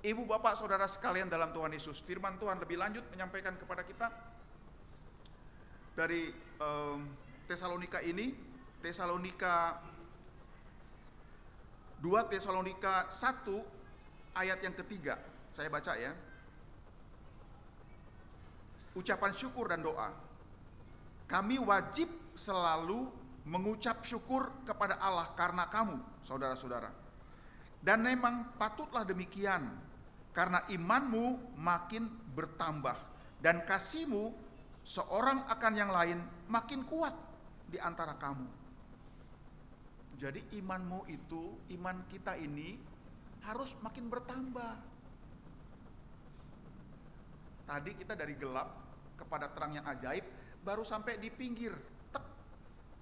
Ibu, bapak, saudara sekalian dalam Tuhan Yesus, firman Tuhan lebih lanjut menyampaikan kepada kita dari Tesalonika ini, 2 Tesalonika 1 ayat yang ketiga. Saya baca ya. Ucapan syukur dan doa. Kami wajib selalu mengucap syukur kepada Allah karena kamu, saudara-saudara. Dan memang patutlah demikian, karena imanmu makin bertambah dan kasihmu seorang akan yang lain makin kuat di antara kamu. Jadi imanmu itu, iman kita ini harus makin bertambah. Tadi kita dari gelap kepada terang yang ajaib, baru sampai di pinggir,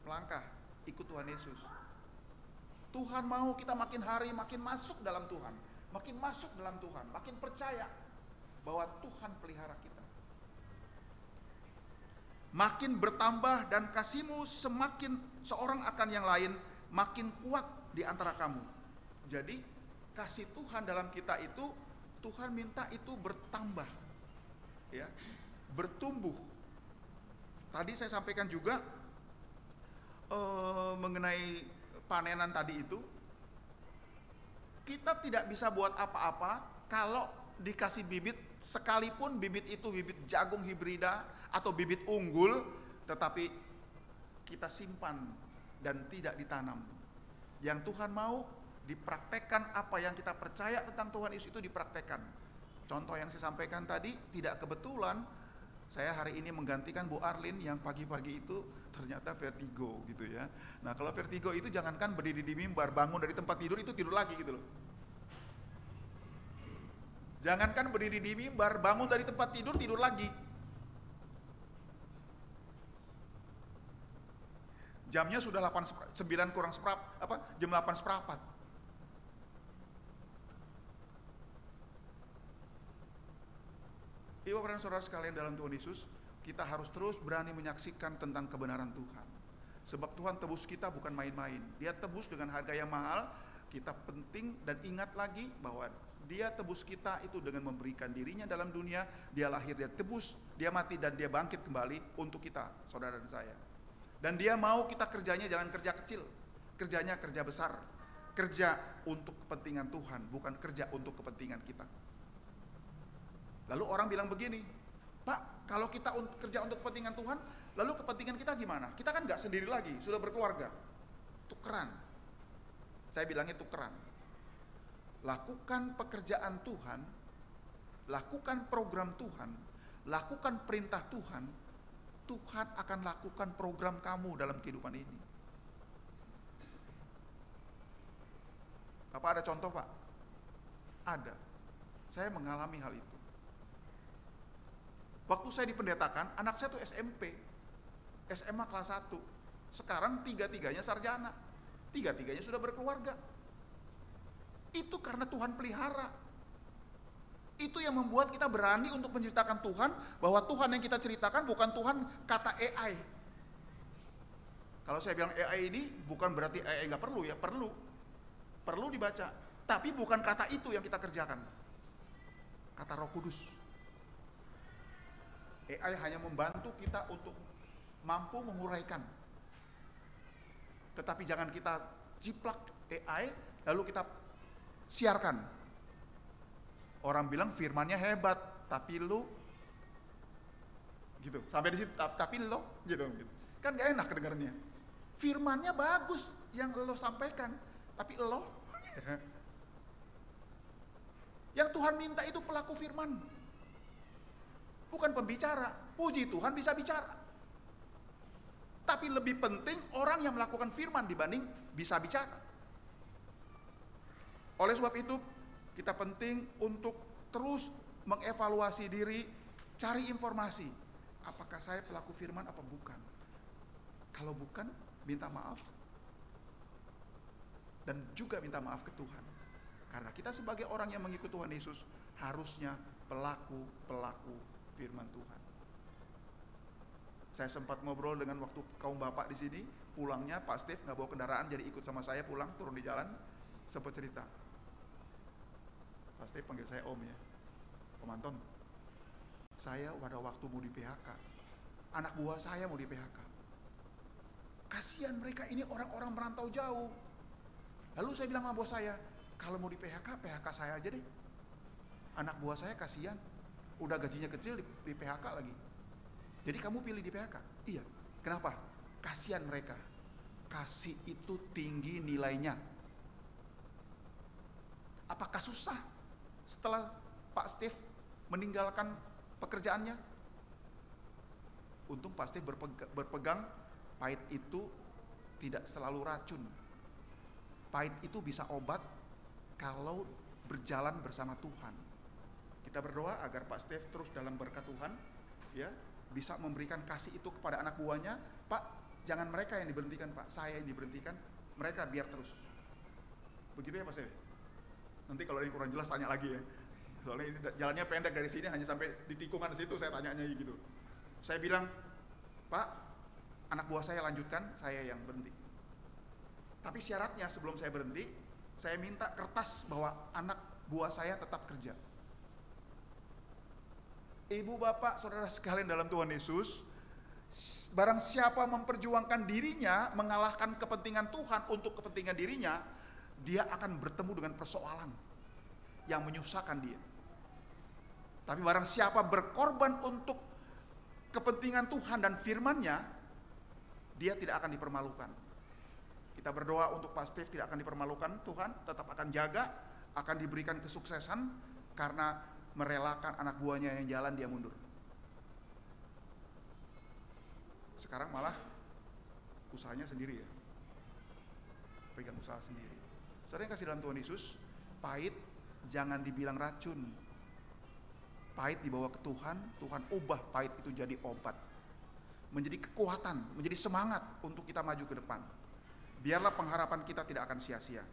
melangkah, ikut Tuhan Yesus. Tuhan mau kita makin hari makin masuk dalam Tuhan, makin masuk dalam Tuhan, makin percaya bahwa Tuhan pelihara kita. Makin bertambah dan kasihmu semakin seorang akan yang lain makin kuat di antara kamu. Jadi kasih Tuhan dalam kita itu, Tuhan minta itu bertambah, ya, bertumbuh. Tadi saya sampaikan juga mengenai panenan tadi itu, kita tidak bisa buat apa-apa kalau dikasih bibit, sekalipun bibit itu bibit jagung hibrida atau bibit unggul, tetapi kita simpan dan tidak ditanam. Yang Tuhan mau dipraktekkan, apa yang kita percaya tentang Tuhan Yesus itu dipraktekkan. Contoh yang saya sampaikan tadi, tidak kebetulan saya hari ini menggantikan Bu Arlin yang pagi-pagi itu ternyata vertigo gitu ya. Nah, kalau vertigo itu jangankan berdiri di mimbar, bangun dari tempat tidur itu tidur lagi gitu loh. Jangankan berdiri di mimbar, bangun dari tempat tidur, tidur lagi. Jamnya sudah 9 kurang seperempat, jam 8 seperempat. Ibu dan saudara sekalian dalam Tuhan Yesus, kita harus terus berani menyaksikan tentang kebenaran Tuhan. Sebab Tuhan tebus kita bukan main-main. Dia tebus dengan harga yang mahal. Kita penting dan ingat lagi bahwa Dia tebus kita itu dengan memberikan dirinya dalam dunia. Dia lahir, Dia tebus, Dia mati, dan Dia bangkit kembali untuk kita, saudara dan saya. Dan Dia mau kita kerjanya jangan kerja kecil, kerjanya kerja besar. Kerja untuk kepentingan Tuhan, bukan kerja untuk kepentingan kita. Lalu orang bilang begini, Pak, kalau kita kerja untuk kepentingan Tuhan, lalu kepentingan kita gimana? Kita kan nggak sendiri lagi, sudah berkeluarga. Tukeran. Saya bilangnya tukeran. Lakukan pekerjaan Tuhan, lakukan program Tuhan, lakukan perintah Tuhan, Tuhan akan lakukan program kamu dalam kehidupan ini. Bapak ada contoh, Pak? Ada. Saya mengalami hal itu. Waktu saya dipendetakan, anak saya tuh SMP, SMA kelas 1. Sekarang tiga-tiganya sarjana. Tiga-tiganya sudah berkeluarga. Itu karena Tuhan pelihara. Itu yang membuat kita berani untuk menceritakan Tuhan, bahwa Tuhan yang kita ceritakan bukan Tuhan kata AI. Kalau saya bilang AI ini bukan berarti AI nggak perlu ya, perlu dibaca. Tapi bukan kata itu yang kita kerjakan. Kata Roh Kudus. AI hanya membantu kita untuk mampu menguraikan. Tetapi jangan kita jiplak AI lalu kita siarkan. Orang bilang firmannya hebat, tapi lu gitu. Sampai di situ, tapi lo gitu. Kan gak enak kedengarannya. Firmannya bagus yang lo sampaikan, tapi lo yang Tuhan minta itu pelaku firman. Bukan pembicara. Puji Tuhan bisa bicara. Tapi lebih penting orang yang melakukan firman dibanding bisa bicara. Oleh sebab itu, kita penting untuk terus mengevaluasi diri, cari informasi. Apakah saya pelaku firman apa bukan? Kalau bukan, minta maaf. Dan juga minta maaf ke Tuhan. Karena kita sebagai orang yang mengikut Tuhan Yesus, harusnya pelaku firman Tuhan. Saya sempat ngobrol dengan waktu kaum bapak di sini, pulangnya Pak Steve nggak bawa kendaraan, jadi ikut sama saya pulang, turun di jalan, sempat cerita. Pak Steve panggil saya Om ya, Om Anton, saya pada waktu mau di PHK, anak buah saya mau di PHK. Kasihan mereka ini orang-orang merantau jauh. Lalu saya bilang sama bos saya, kalau mau di PHK, PHK saya aja deh. Anak buah saya kasihan, udah gajinya kecil di PHK lagi. Jadi kamu pilih di PHK? Iya. Kenapa? Kasihan mereka. Kasih itu tinggi nilainya. Apakah susah setelah Pak Steve meninggalkan pekerjaannya? Untung Pak Steve berpegang, pahit itu tidak selalu racun. Pahit itu bisa obat kalau berjalan bersama Tuhan. Kita berdoa agar Pak Steve terus dalam berkat Tuhan, ya, bisa memberikan kasih itu kepada anak buahnya. Pak, jangan mereka yang diberhentikan, Pak, saya yang diberhentikan, mereka biar terus. Begitu ya Pak Steve? Nanti kalau ini kurang jelas tanya lagi ya. Soalnya ini jalannya pendek dari sini hanya sampai di tikungan situ, saya tanya gitu. Saya bilang, Pak, anak buah saya lanjutkan, saya yang berhenti. Tapi syaratnya sebelum saya berhenti, saya minta kertas bahwa anak buah saya tetap kerja. Ibu, bapak, saudara sekalian dalam Tuhan Yesus, barang siapa memperjuangkan dirinya, mengalahkan kepentingan Tuhan untuk kepentingan dirinya, dia akan bertemu dengan persoalan yang menyusahkan dia. Tapi barang siapa berkorban untuk kepentingan Tuhan dan firman-Nya, dia tidak akan dipermalukan. Kita berdoa untuk Pak Steve tidak akan dipermalukan, Tuhan tetap akan jaga, akan diberikan kesuksesan karena merelakan anak buahnya yang jalan, dia mundur. Sekarang malah usahanya sendiri ya, pegang usaha sendiri. Saudara yang kasih dalam Tuhan Yesus, pahit jangan dibilang racun. Pahit dibawa ke Tuhan, Tuhan ubah pahit itu jadi obat, menjadi kekuatan, menjadi semangat untuk kita maju ke depan. Biarlah pengharapan kita tidak akan sia-sia.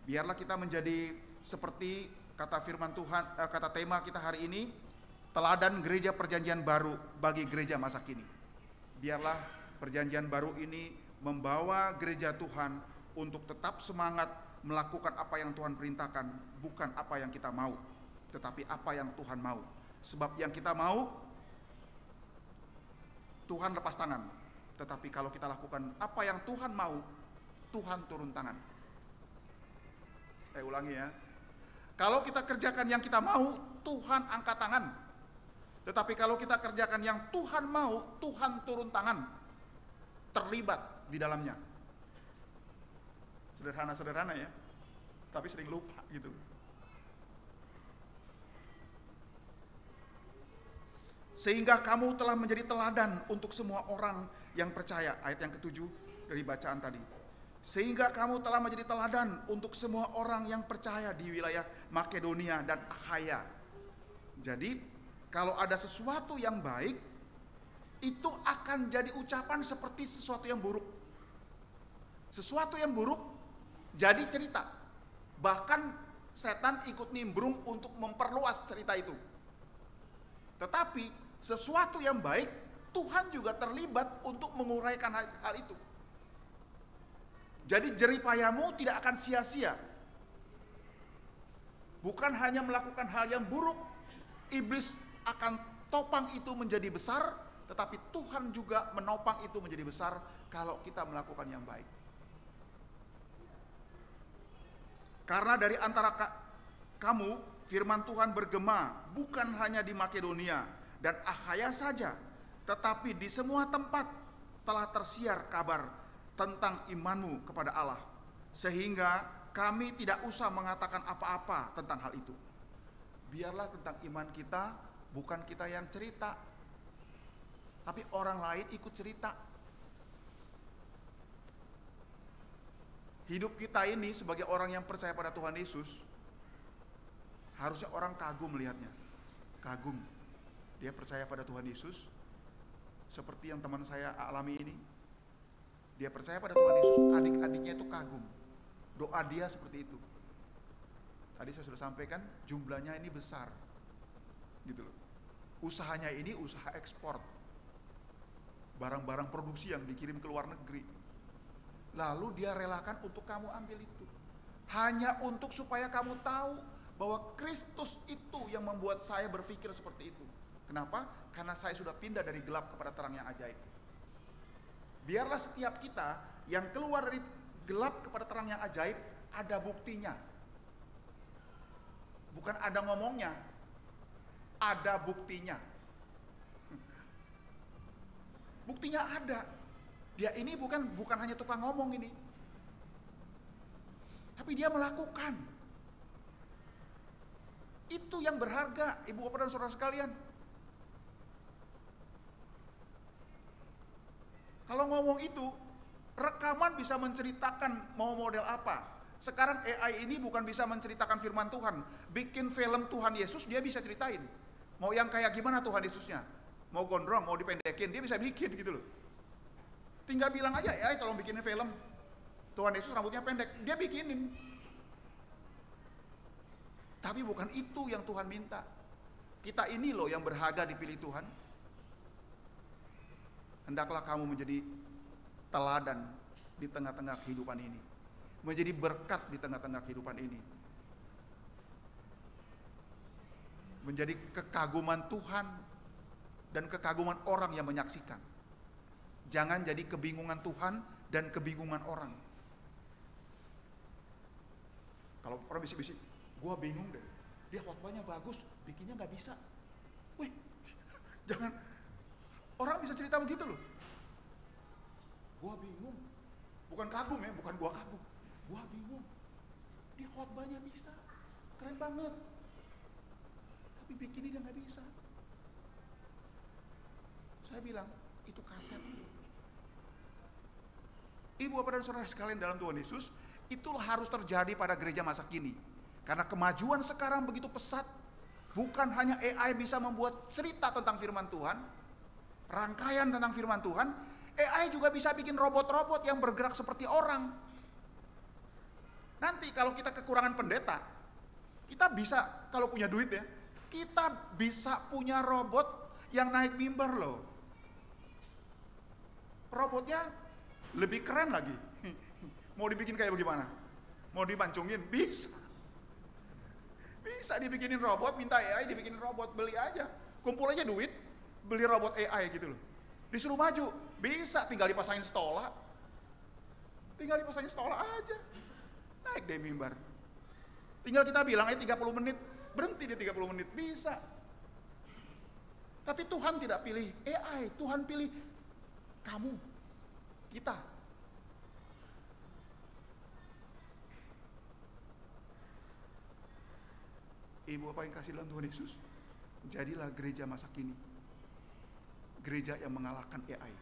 Biarlah kita menjadi seperti kata firman Tuhan, kata tema kita hari ini, teladan gereja perjanjian baru bagi gereja masa kini. Biarlah perjanjian baru ini membawa gereja Tuhan untuk tetap semangat melakukan apa yang Tuhan perintahkan, bukan apa yang kita mau, tetapi apa yang Tuhan mau. Sebab yang kita mau, Tuhan lepas tangan. Tetapi kalau kita lakukan apa yang Tuhan mau, Tuhan turun tangan. Saya ulangi ya. Kalau kita kerjakan yang kita mau, Tuhan angkat tangan. Tetapi kalau kita kerjakan yang Tuhan mau, Tuhan turun tangan, terlibat di dalamnya. Sederhana-sederhana ya, tapi sering lupa gitu. Sehingga kamu telah menjadi teladan untuk semua orang yang percaya. Ayat yang ke-7 dari bacaan tadi. Sehingga kamu telah menjadi teladan untuk semua orang yang percaya di wilayah Makedonia dan Akhaya. Jadi, kalau ada sesuatu yang baik, itu akan jadi ucapan seperti sesuatu yang buruk. Sesuatu yang buruk jadi cerita. Bahkan setan ikut nimbrung untuk memperluas cerita itu. Tetapi sesuatu yang baik, Tuhan juga terlibat untuk menguraikan hal itu. Jadi jeripayamu tidak akan sia-sia. Bukan hanya melakukan hal yang buruk, iblis akan topang itu menjadi besar, tetapi Tuhan juga menopang itu menjadi besar kalau kita melakukan yang baik. Karena dari antara kamu, firman Tuhan bergema bukan hanya di Makedonia dan Akhaya saja, tetapi di semua tempat telah tersiar kabar tentang imanmu kepada Allah, sehingga kami tidak usah mengatakan apa-apa tentang hal itu. Biarlah tentang iman kita, bukan kita yang cerita, tapi orang lain ikut cerita. Hidup kita ini sebagai orang yang percaya pada Tuhan Yesus, harusnya orang kagum melihatnya. Kagum. Dia percaya pada Tuhan Yesus, seperti yang teman saya alami ini. Dia percaya pada Tuhan Yesus, adik-adiknya itu kagum. Doa dia seperti itu. Tadi saya sudah sampaikan, jumlahnya ini besar. Gitu loh. Usahanya ini usaha ekspor. Barang-barang produksi yang dikirim ke luar negeri. Lalu dia relakan untuk kamu ambil itu. Hanya untuk supaya kamu tahu bahwa Kristus itu yang membuat saya berpikir seperti itu. Kenapa? Karena saya sudah pindah dari gelap kepada terang yang ajaib. Biarlah setiap kita yang keluar dari gelap kepada terang yang ajaib ada buktinya. Bukan ada ngomongnya, ada buktinya. Buktinya ada. Dia ini bukan hanya tukang ngomong ini, tapi dia melakukan. Itu yang berharga, ibu bapak dan saudara sekalian. Kalau ngomong itu, rekaman bisa menceritakan mau model apa. Sekarang AI ini bukan bisa menceritakan firman Tuhan. Bikin film Tuhan Yesus dia bisa ceritain. Mau yang kayak gimana Tuhan Yesusnya? Mau gondrong, mau dipendekin, dia bisa bikin gitu loh. Tinggal bilang aja, AI tolong bikinin film Tuhan Yesus rambutnya pendek, dia bikinin. Tapi bukan itu yang Tuhan minta. Kita ini loh yang berharga dipilih Tuhan. Hendaklah kamu menjadi teladan di tengah-tengah kehidupan ini. Menjadi berkat di tengah-tengah kehidupan ini. Menjadi kekaguman Tuhan dan kekaguman orang yang menyaksikan. Jangan jadi kebingungan Tuhan dan kebingungan orang. Kalau orang bisik-bisik, gua bingung deh. Dia khotbahnya bagus, bikinnya nggak bisa. Wih, jangan. Orang bisa cerita begitu loh. Gua bingung. Bukan kagum ya, bukan gua kagum. Gua bingung. Dia khotbahnya bisa. Keren banget. Tapi bikinnya dia nggak bisa. Saya bilang, itu kaset. Ibu bapak dan saudara sekalian dalam Tuhan Yesus, itulah harus terjadi pada gereja masa kini. Karena kemajuan sekarang begitu pesat. Bukan hanya AI bisa membuat cerita tentang firman Tuhan, rangkaian tentang firman Tuhan, AI juga bisa bikin robot-robot yang bergerak seperti orang. Nanti kalau kita kekurangan pendeta, kita bisa, kalau punya duit ya, kita bisa punya robot yang naik mimbar loh. Robotnya lebih keren lagi. Mau dibikin kayak bagaimana? Mau dipancungin? Bisa. Bisa dibikinin robot, minta AI dibikinin robot, beli aja. Kumpul aja duit, beli robot AI gitu loh. Disuruh maju, bisa, tinggal dipasangin stola. Tinggal dipasangin stola aja. Naik deh mimbar. Tinggal kita bilang 30 menit, berhenti di 30 menit, bisa. Tapi Tuhan tidak pilih AI, Tuhan pilih kamu, kita. Ibu apa yang kasih dalam Tuhan Yesus? Jadilah gereja masa kini. Gereja yang mengalahkan AI.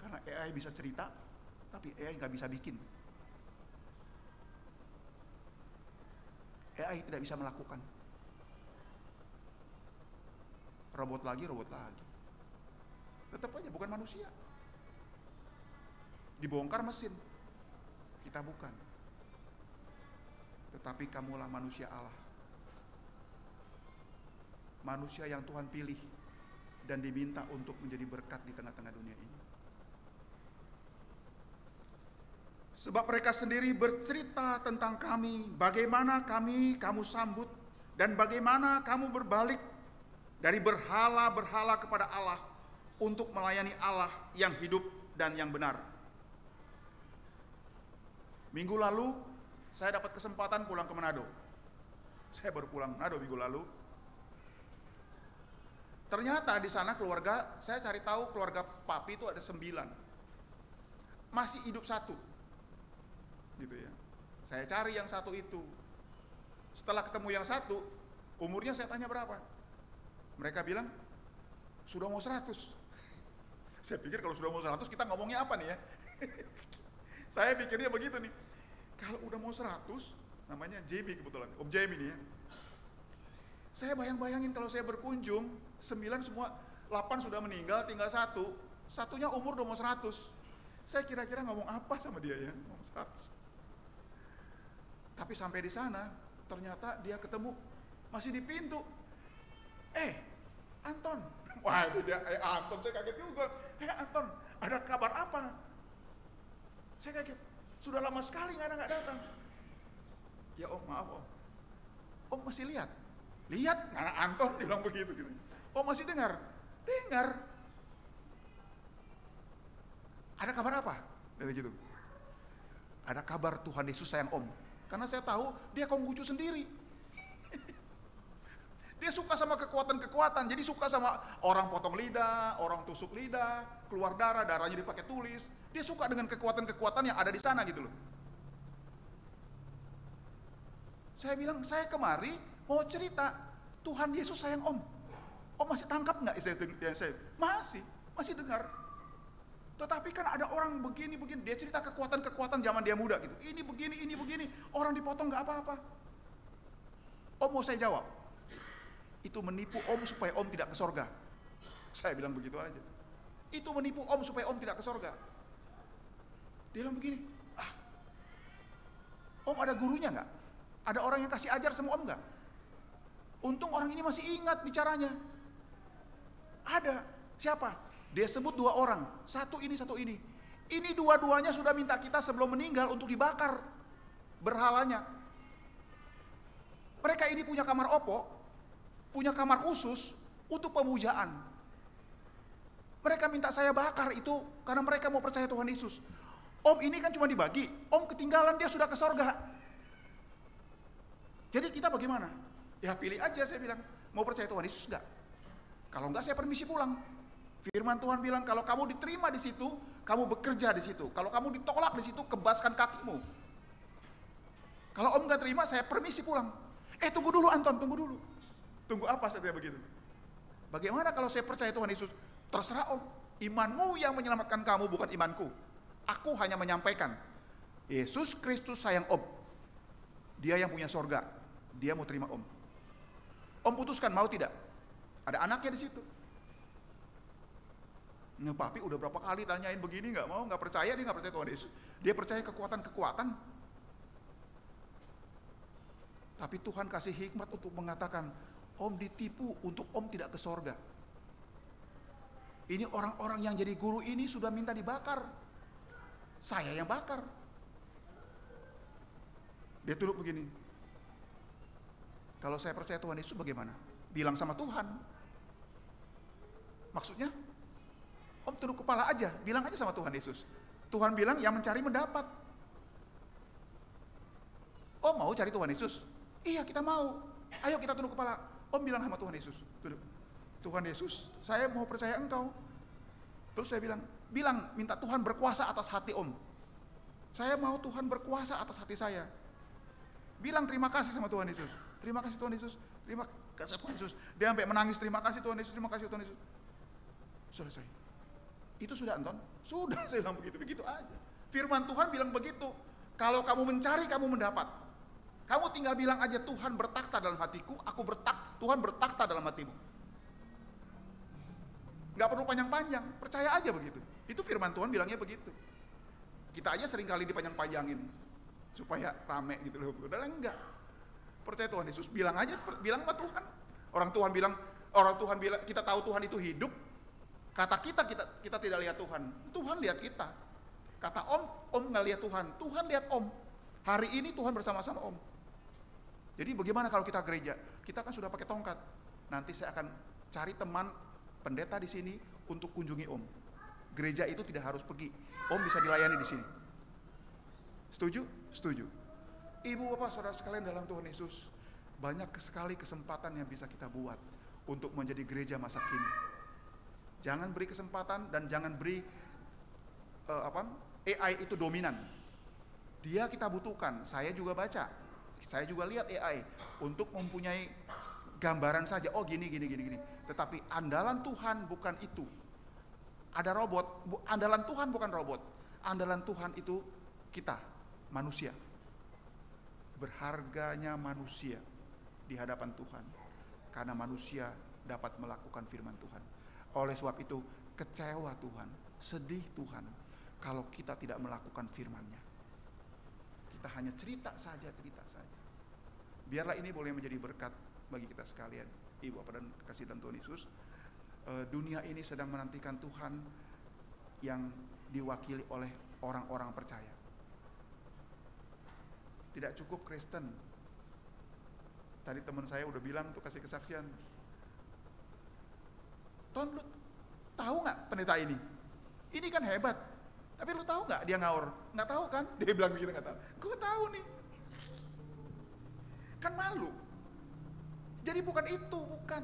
Karena AI bisa cerita, tapi AI nggak bisa bikin. AI tidak bisa melakukan. Robot lagi. Tetap aja bukan manusia. Dibongkar mesin. Kita bukan. Tetapi kamulah manusia Allah. Manusia yang Tuhan pilih dan diminta untuk menjadi berkat di tengah-tengah dunia ini. Sebab mereka sendiri bercerita tentang kami, bagaimana kamu sambut, dan bagaimana kamu berbalik dari berhala-berhala kepada Allah untuk melayani Allah yang hidup dan yang benar. Minggu lalu, saya dapat kesempatan pulang ke Manado. Saya baru pulang Manado minggu lalu. Ternyata di sana keluarga, saya cari tahu keluarga papi itu ada 9. Masih hidup 1. Gitu ya. Saya cari yang 1 itu. Setelah ketemu yang 1, umurnya saya tanya berapa? Mereka bilang sudah mau 100. Saya pikir kalau sudah mau 100 kita ngomongnya apa nih ya? Saya pikirnya begitu nih. Kalau udah mau 100, namanya Jamie kebetulan, Om Jamie nih ya. Saya bayang-bayangin kalau saya berkunjung, 9 semua, 8 sudah meninggal, tinggal 1. Satunya umur udah mau 100. Saya kira-kira ngomong apa sama dia ya? Ngomong 100. Tapi sampai di sana, ternyata dia ketemu, masih di pintu. Anton. Wah, dia Anton, saya kaget juga. Anton, ada kabar apa? Saya kaget. Sudah lama sekali nggak datang. Ya Om, maaf Om. Om masih lihat? Lihat, anak Anton bilang begitu gitu. Om masih dengar? Dengar. Ada kabar apa? Dari gitu. Ada kabar Tuhan Yesus sayang Om. Karena saya tahu dia Konghucu sendiri. Dia suka sama kekuatan-kekuatan. Jadi suka sama orang potong lidah, orang tusuk lidah, keluar darah, darahnya dipakai tulis. Dia suka dengan kekuatan-kekuatan yang ada di sana gitu loh. Saya bilang, saya kemari mau cerita Tuhan Yesus sayang Om. Om masih tangkap nggak? Saya masih dengar. Tetapi kan ada orang begini, dia cerita kekuatan-kekuatan zaman dia muda gitu. Ini begini, orang dipotong nggak apa-apa. Om mau saya jawab, itu menipu Om supaya Om tidak ke sorga. Saya bilang begitu aja. Itu menipu Om supaya Om tidak ke sorga. Dia bilang begini, Om ada gurunya nggak? Ada orang yang kasih ajar sama Om nggak? Untung orang ini masih ingat bicaranya. Ada, siapa? Dia sebut 2 orang, satu ini. Ini dua-duanya sudah minta kita sebelum meninggal untuk dibakar berhalanya. Mereka ini punya kamar opo, punya kamar khusus untuk pemujaan. Mereka minta saya bakar itu karena mereka mau percaya Tuhan Yesus. Om ini kan cuma dibagi, Om ketinggalan dia sudah ke sorga. Jadi kita bagaimana? Ya pilih aja, saya bilang, mau percaya Tuhan Yesus enggak? Kalau enggak saya permisi pulang. Firman Tuhan bilang kalau kamu diterima di situ, kamu bekerja di situ. Kalau kamu ditolak di situ, kebaskan kakimu. Kalau Om nggak terima, saya permisi pulang. Tunggu dulu Anton, tunggu dulu. Tunggu apa saya begitu? Bagaimana kalau saya percaya Tuhan Yesus? Terserah Om, imanmu yang menyelamatkan kamu, bukan imanku. Aku hanya menyampaikan, Yesus Kristus sayang Om. Dia yang punya sorga, dia mau terima Om. Om putuskan mau tidak? Ada anaknya di situ. Nah, papi udah berapa kali tanyain begini nggak mau, nggak percaya, dia nggak percaya Tuhan Yesus. Dia percaya kekuatan-kekuatan. Tapi Tuhan kasih hikmat untuk mengatakan, Om ditipu untuk Om tidak ke sorga. Ini orang-orang yang jadi guru ini sudah minta dibakar. Saya yang bakar. Dia duduk begini. Kalau saya percaya Tuhan Yesus bagaimana? Bilang sama Tuhan. Maksudnya? Om tunduk kepala aja, bilang aja sama Tuhan Yesus. Tuhan bilang yang mencari mendapat. Om mau cari Tuhan Yesus? Iya kita mau. Ayo kita tunduk kepala. Om bilang sama Tuhan Yesus, Tuhan Yesus, saya mau percaya Engkau. Terus saya bilang minta Tuhan berkuasa atas hati Om. Saya mau Tuhan berkuasa atas hati saya. Bilang terima kasih sama Tuhan Yesus. Terima kasih Tuhan Yesus. Terima kasih Tuhan Yesus. Dia sampai menangis, terima kasih Tuhan Yesus, terima kasih Tuhan Yesus. Selesai. Itu sudah, Anton? Sudah, saya bilang begitu aja. Firman Tuhan bilang begitu. Kalau kamu mencari, kamu mendapat. Kamu tinggal bilang aja, Tuhan bertakhta dalam hatiku, Tuhan bertakhta dalam hatimu. Gak perlu panjang-panjang, percaya aja begitu. Itu firman Tuhan bilangnya begitu. Kita aja sering kali dipanjang-panjangin supaya rame gitu loh. Udah enggak. Percaya Tuhan Yesus, bilang aja, bilang sama Tuhan. Orang Tuhan bilang, kita tahu Tuhan itu hidup. Kata kita tidak lihat Tuhan. Tuhan lihat kita. Kata Om nggak lihat Tuhan. Tuhan lihat Om. Hari ini Tuhan bersama-sama Om. Jadi bagaimana kalau kita gereja? Kita kan sudah pakai tongkat. Nanti saya akan cari teman pendeta di sini untuk kunjungi Om. Gereja itu tidak harus pergi. Om bisa dilayani di sini. Setuju? Setuju. Ibu bapak saudara sekalian dalam Tuhan Yesus, banyak sekali kesempatan yang bisa kita buat untuk menjadi gereja masa kini. Jangan beri kesempatan dan jangan beri AI itu dominan. Dia kita butuhkan. Saya juga baca. Saya juga lihat AI untuk mempunyai gambaran saja. Oh gini. Tetapi andalan Tuhan bukan itu. Ada robot. Andalan Tuhan bukan robot. Andalan Tuhan itu kita, manusia. Berharganya manusia di hadapan Tuhan. Karena manusia dapat melakukan firman Tuhan. Oleh sebab itu, kecewa Tuhan, sedih Tuhan, kalau kita tidak melakukan firman-Nya. Kita hanya cerita saja. Biarlah ini boleh menjadi berkat bagi kita sekalian, Ibu Bapak dan kasih dalam Tuhan Yesus. Dunia ini sedang menantikan Tuhan yang diwakili oleh orang-orang percaya. Tidak cukup Kristen. Tadi teman saya udah bilang untuk kasih kesaksian. Ton, lu tahu nggak pendeta ini? Ini kan hebat. Tapi lu tahu nggak dia ngawur? Nggak tahu kan? Dia bilang begitu, nggak tahu. Gue tahu nih. Kan malu. Jadi bukan itu, bukan.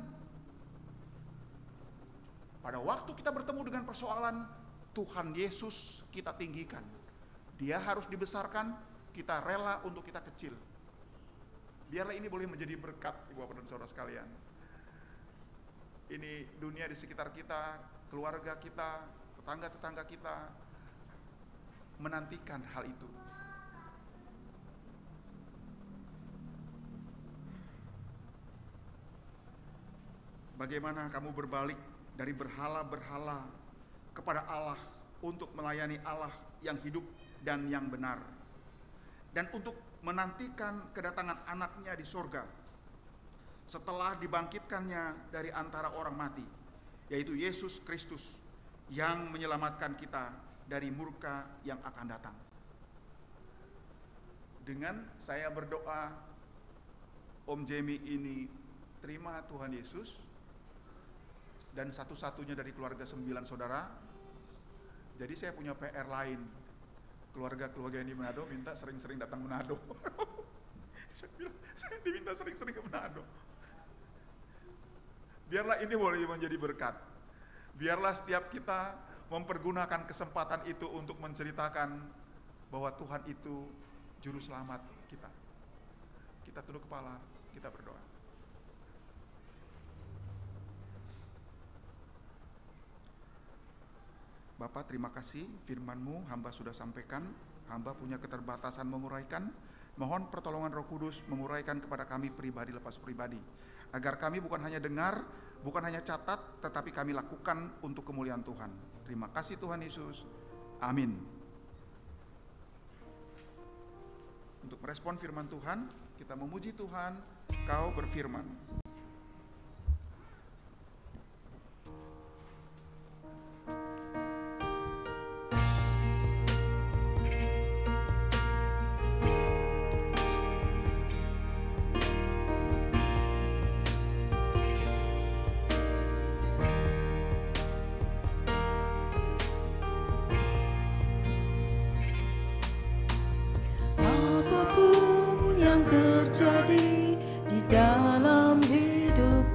Pada waktu kita bertemu dengan persoalan, Tuhan Yesus kita tinggikan. Dia harus dibesarkan, kita rela untuk kita kecil. Biarlah ini boleh menjadi berkat, Ibu Bapak dan Saudara sekalian. Ini dunia di sekitar kita, keluarga kita, tetangga-tetangga kita menantikan hal itu. Bagaimana kamu berbalik dari berhala-berhala kepada Allah untuk melayani Allah yang hidup dan yang benar, dan untuk menantikan kedatangan anaknya di surga setelah dibangkitkannya dari antara orang mati, yaitu Yesus Kristus yang menyelamatkan kita dari murka yang akan datang. Dengan saya berdoa, Om Jamie ini terima Tuhan Yesus dan satu-satunya dari keluarga 9 saudara. Jadi saya punya PR lain. Keluarga-keluarga yang di Manado minta sering-sering datang Manado. Saya bilang, saya diminta sering-sering ke Manado. Biarlah ini boleh menjadi berkat. Biarlah setiap kita mempergunakan kesempatan itu untuk menceritakan bahwa Tuhan itu juru selamat kita. Kita tunduk kepala, kita berdoa. Bapak, terima kasih firman-Mu, hamba sudah sampaikan, hamba punya keterbatasan menguraikan, mohon pertolongan Roh Kudus menguraikan kepada kami pribadi lepas pribadi, agar kami bukan hanya dengar, bukan hanya catat, tetapi kami lakukan untuk kemuliaan Tuhan. Terima kasih Tuhan Yesus, amin. Untuk merespon firman Tuhan, kita memuji Tuhan, Kau berfirman. Apapun yang terjadi di dalam hidup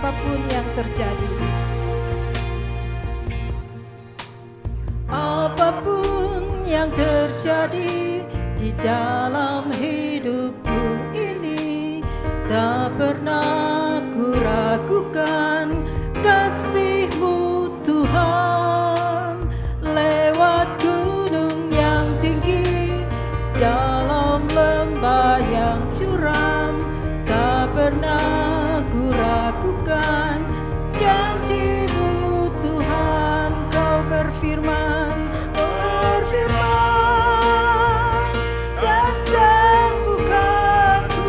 apapun yang terjadi. Apapun yang terjadi di dalam hidupku ini, tak pernah ku ragukan kasih-Mu Tuhan. Lewat gunung yang tinggi, dalam lembah yang curam, tak pernah ku ragukan janji-Mu Tuhan. Kau berfirman dan sembuhkanku.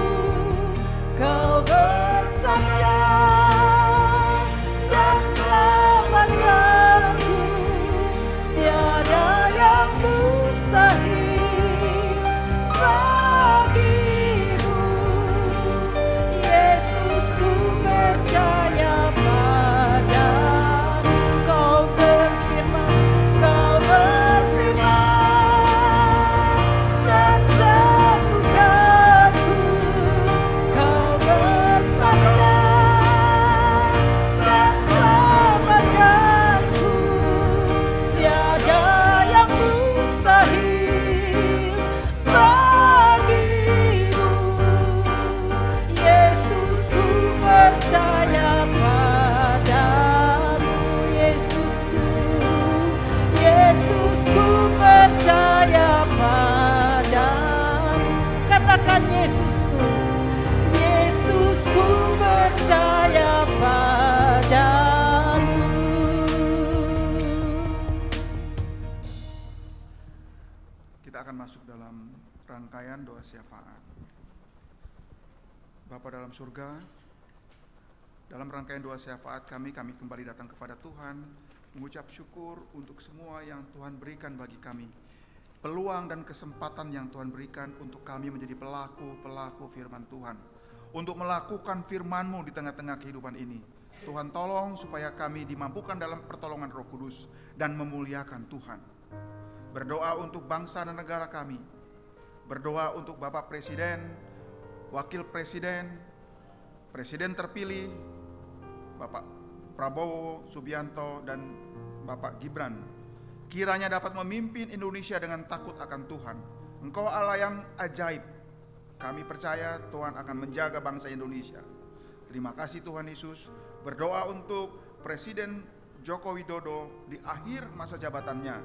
Kau bersabda dan selamatkanku. Tiada yang mustahil bagi-Mu. Yesus, ku percaya padamu. Kau berfirman dan sembuhkanku. Kau bersabda dan selamatkanku. Tiada yang mustahil bagi-Mu. Yesus, ku percaya padamu. Yesusku percaya padamu. Katakan Yesusku percaya padamu. Kita akan masuk dalam rangkaian doa syafaat. Bapa dalam surga, dalam rangkaian doa syafaat kami kembali datang kepada Tuhan, mengucap syukur untuk semua yang Tuhan berikan bagi kami, peluang dan kesempatan yang Tuhan berikan untuk kami menjadi pelaku-pelaku firman Tuhan, untuk melakukan firman-Mu di tengah-tengah kehidupan ini. Tuhan tolong supaya kami dimampukan dalam pertolongan Roh Kudus dan memuliakan Tuhan. Berdoa untuk bangsa dan negara kami, berdoa untuk Bapak Presiden, Wakil Presiden, Presiden terpilih, Bapak Prabowo Subianto dan Bapak Gibran, kiranya dapat memimpin Indonesia dengan takut akan Tuhan. Engkau Allah yang ajaib. Kami percaya Tuhan akan menjaga bangsa Indonesia. Terima kasih Tuhan Yesus. Berdoa untuk Presiden Joko Widodo di akhir masa jabatannya.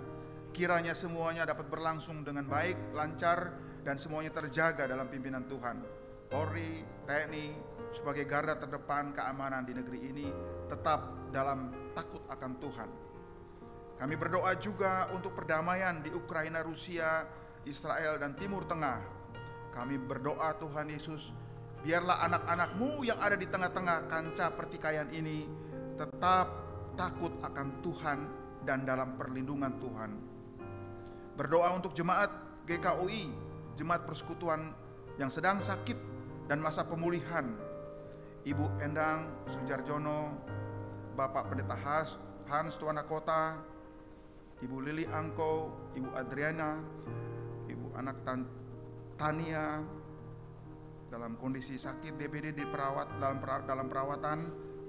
Kiranya semuanya dapat berlangsung dengan baik, lancar, dan semuanya terjaga dalam pimpinan Tuhan. Polri, TNI, sebagai garda terdepan keamanan di negeri ini tetap dalam takut akan Tuhan. Kami berdoa juga untuk perdamaian di Ukraina, Rusia, Israel, dan Timur Tengah. Kami berdoa Tuhan Yesus, biarlah anak-anak-Mu yang ada di tengah-tengah kancah pertikaian ini tetap takut akan Tuhan dan dalam perlindungan Tuhan. Berdoa untuk jemaat GKUI, jemaat persekutuan yang sedang sakit dan masa pemulihan, Ibu Endang Sujarjono, Bapak Pendeta Hans Tuana Kota, Ibu Lili Angko, Ibu Adriana, Ibu anak Tania dalam kondisi sakit DBD dalam perawatan.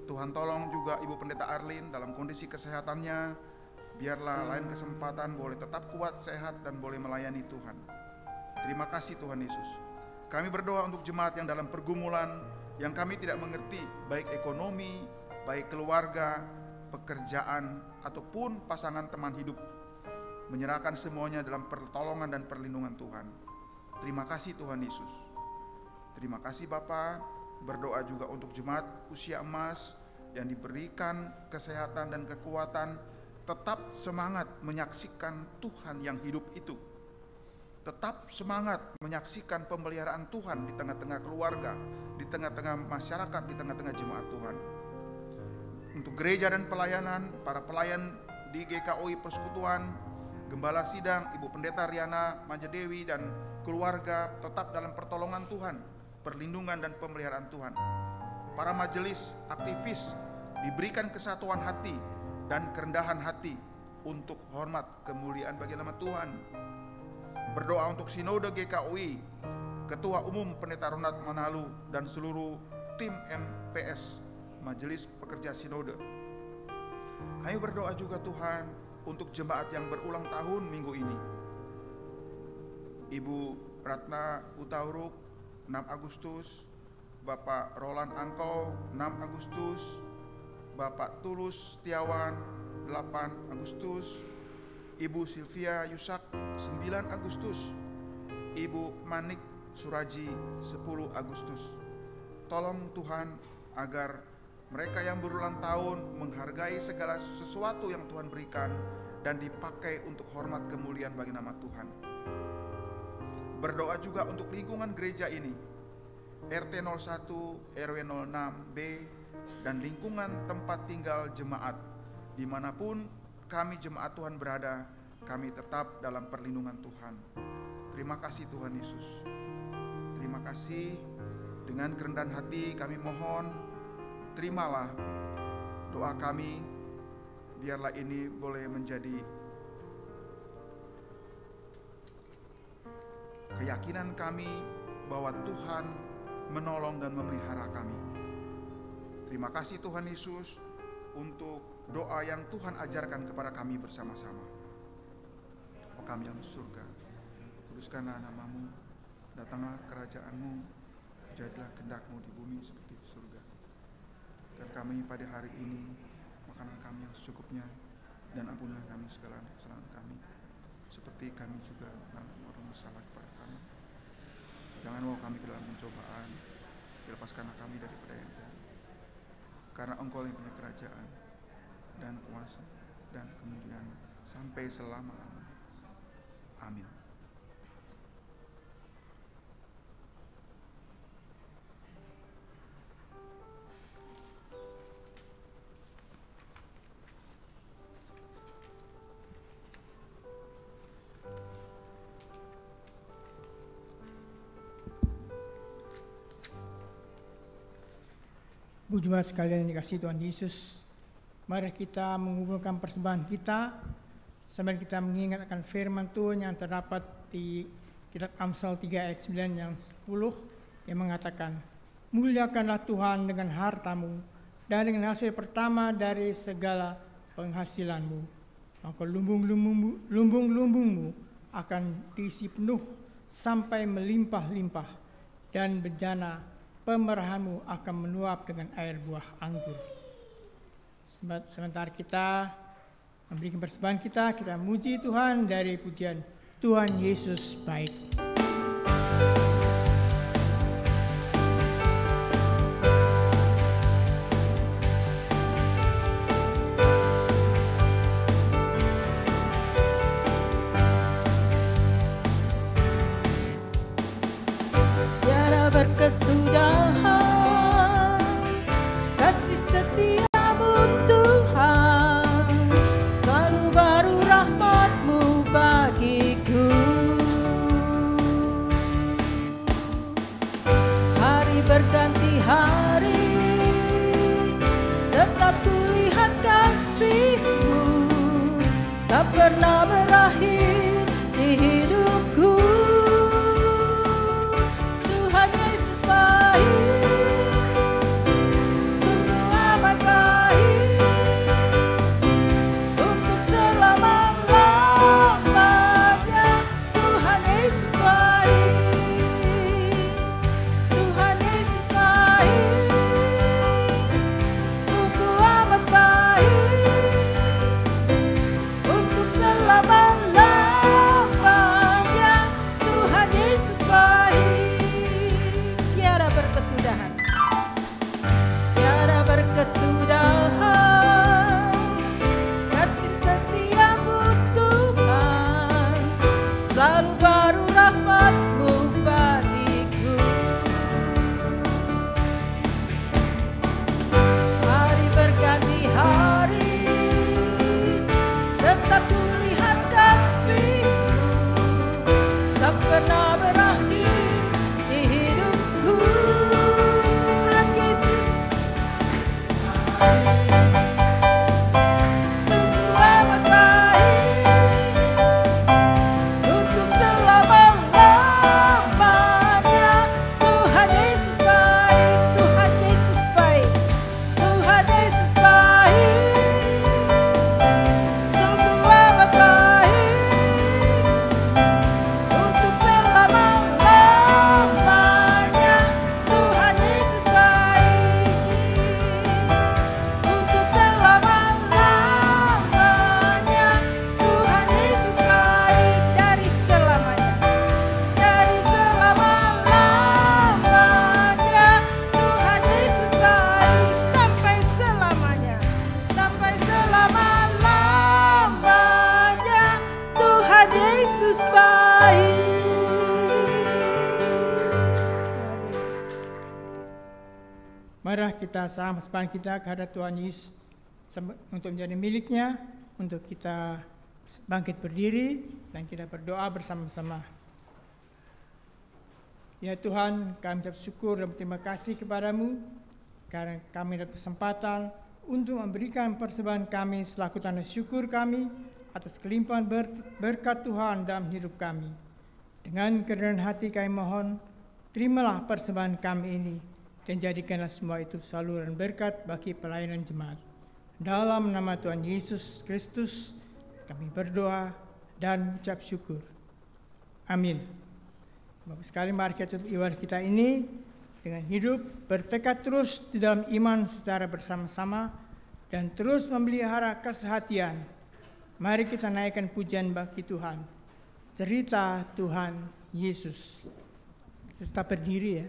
Tuhan tolong juga Ibu Pendeta Arlin dalam kondisi kesehatannya. Biarlah lain kesempatan boleh tetap kuat, sehat, dan boleh melayani Tuhan. Terima kasih Tuhan Yesus. Kami berdoa untuk jemaat yang dalam pergumulan, yang kami tidak mengerti, baik ekonomi, baik keluarga, pekerjaan, ataupun pasangan teman hidup. Menyerahkan semuanya dalam pertolongan dan perlindungan Tuhan. Terima kasih Tuhan Yesus. Terima kasih Bapa. Berdoa juga untuk jemaat usia emas yang diberikan kesehatan dan kekuatan, tetap semangat menyaksikan Tuhan yang hidup itu. Tetap semangat menyaksikan pemeliharaan Tuhan di tengah-tengah keluarga, di tengah-tengah masyarakat, di tengah-tengah jemaat Tuhan. Untuk gereja dan pelayanan, para pelayan di GKUI Persekutuan, Gembala Sidang, Ibu Pendeta Riana Manjadewi dan keluarga tetap dalam pertolongan Tuhan, perlindungan dan pemeliharaan Tuhan. Para majelis, aktivis diberikan kesatuan hati dan kerendahan hati untuk hormat kemuliaan bagi nama Tuhan. Berdoa untuk Sinode GKUI, Ketua Umum Pendeta Ronald Manalu dan seluruh tim MPS Majelis Pekerja Sinode. Kami berdoa juga Tuhan untuk jemaat yang berulang tahun minggu ini. Ibu Ratna Utauruk 6 Agustus, Bapak Roland Angkau 6 Agustus, Bapak Tulus Setiawan 8 Agustus, Ibu Sylvia Yusak 9 Agustus, Ibu Manik Suraji 10 Agustus. Tolong Tuhan agar mereka yang berulang tahun menghargai segala sesuatu yang Tuhan berikan dan dipakai untuk hormat kemuliaan bagi nama Tuhan. Berdoa juga untuk lingkungan gereja ini, RT 01, RW 06B, dan lingkungan tempat tinggal jemaat. Dimanapun kami jemaat Tuhan berada, kami tetap dalam perlindungan Tuhan. Terima kasih Tuhan Yesus. Terima kasih. Dengan kerendahan hati kami mohon, terimalah doa kami. Biarlah ini boleh menjadi keyakinan kami bahwa Tuhan menolong dan memelihara kami. Terima kasih Tuhan Yesus untuk doa yang Tuhan ajarkan kepada kami bersama-sama. Bapa kami yang di surga, kuduskanlah namamu, datanglah kerajaan-Mu, jadilah kehendak-Mu di bumi seperti di surga. Dan kami pada hari ini makanan kami yang secukupnya, dan ampunilah kami segala kesalahan kami, seperti kami juga mengampuni orang bersalah kepada kami. Jangan bawa kami ke dalam pencobaan, lepaskanlah kami daripada yang jahat. Karena Engkau yang punya kerajaan dan kuasa dan kemuliaan sampai selama-lamanya. Amin. Bu jemaat sekalian yang dikasihi Tuhan Yesus, mari kita mengumpulkan persembahan kita sambil kita mengingat akan firman Tuhan yang terdapat di kitab Amsal 3 ayat 9 yang 10 yang mengatakan, muliakanlah Tuhan dengan hartamu dan dengan hasil pertama dari segala penghasilanmu, maka lumbung-lumbungmu akan diisi penuh sampai melimpah-limpah, dan bejana pemerahanmu akan meluap dengan air buah anggur. Sementara kita memberikan persembahan kita muji Tuhan dari pujian Tuhan Yesus baik. Kesudahan kasih setiamu Tuhan, selalu baru rahmat-Mu bagiku. Hari berganti hari, tetap kulihat kasih-Mu, tak pernah berakhir di hidupku. Kesudahan kasih setiamu Tuhan, selalu baru rahmat-Mu bagiku. Hari berganti hari, tetap kulihat kasih-Mu, tak pernah berakhir di hidupku. Tuhan Yesus, sungguh amat baik untuk Yesus baik. Marilah kita sama-sama kita kehadap Tuhan Yesus untuk menjadi miliknya, untuk kita bangkit berdiri dan kita berdoa bersama-sama. Ya Tuhan, kami ucap syukur dan berterima kasih kepadamu karena kami dapat kesempatan untuk memberikan persembahan kami selaku tanda syukur kami atas kelimpahan berkat Tuhan dalam hidup kami. Dengan kerendahan hati kami mohon, terimalah persembahan kami ini dan jadikanlah semua itu saluran berkat bagi pelayanan jemaat. Dalam nama Tuhan Yesus Kristus kami berdoa dan ucap syukur. Amin. Bapak sekali, mari kita tutup ibadah kita ini dengan hidup bertekad terus di dalam iman secara bersama-sama dan terus memelihara kesehatian. Mari kita naikkan pujian bagi Tuhan. Cerita Tuhan Yesus. Tetap berdiri ya.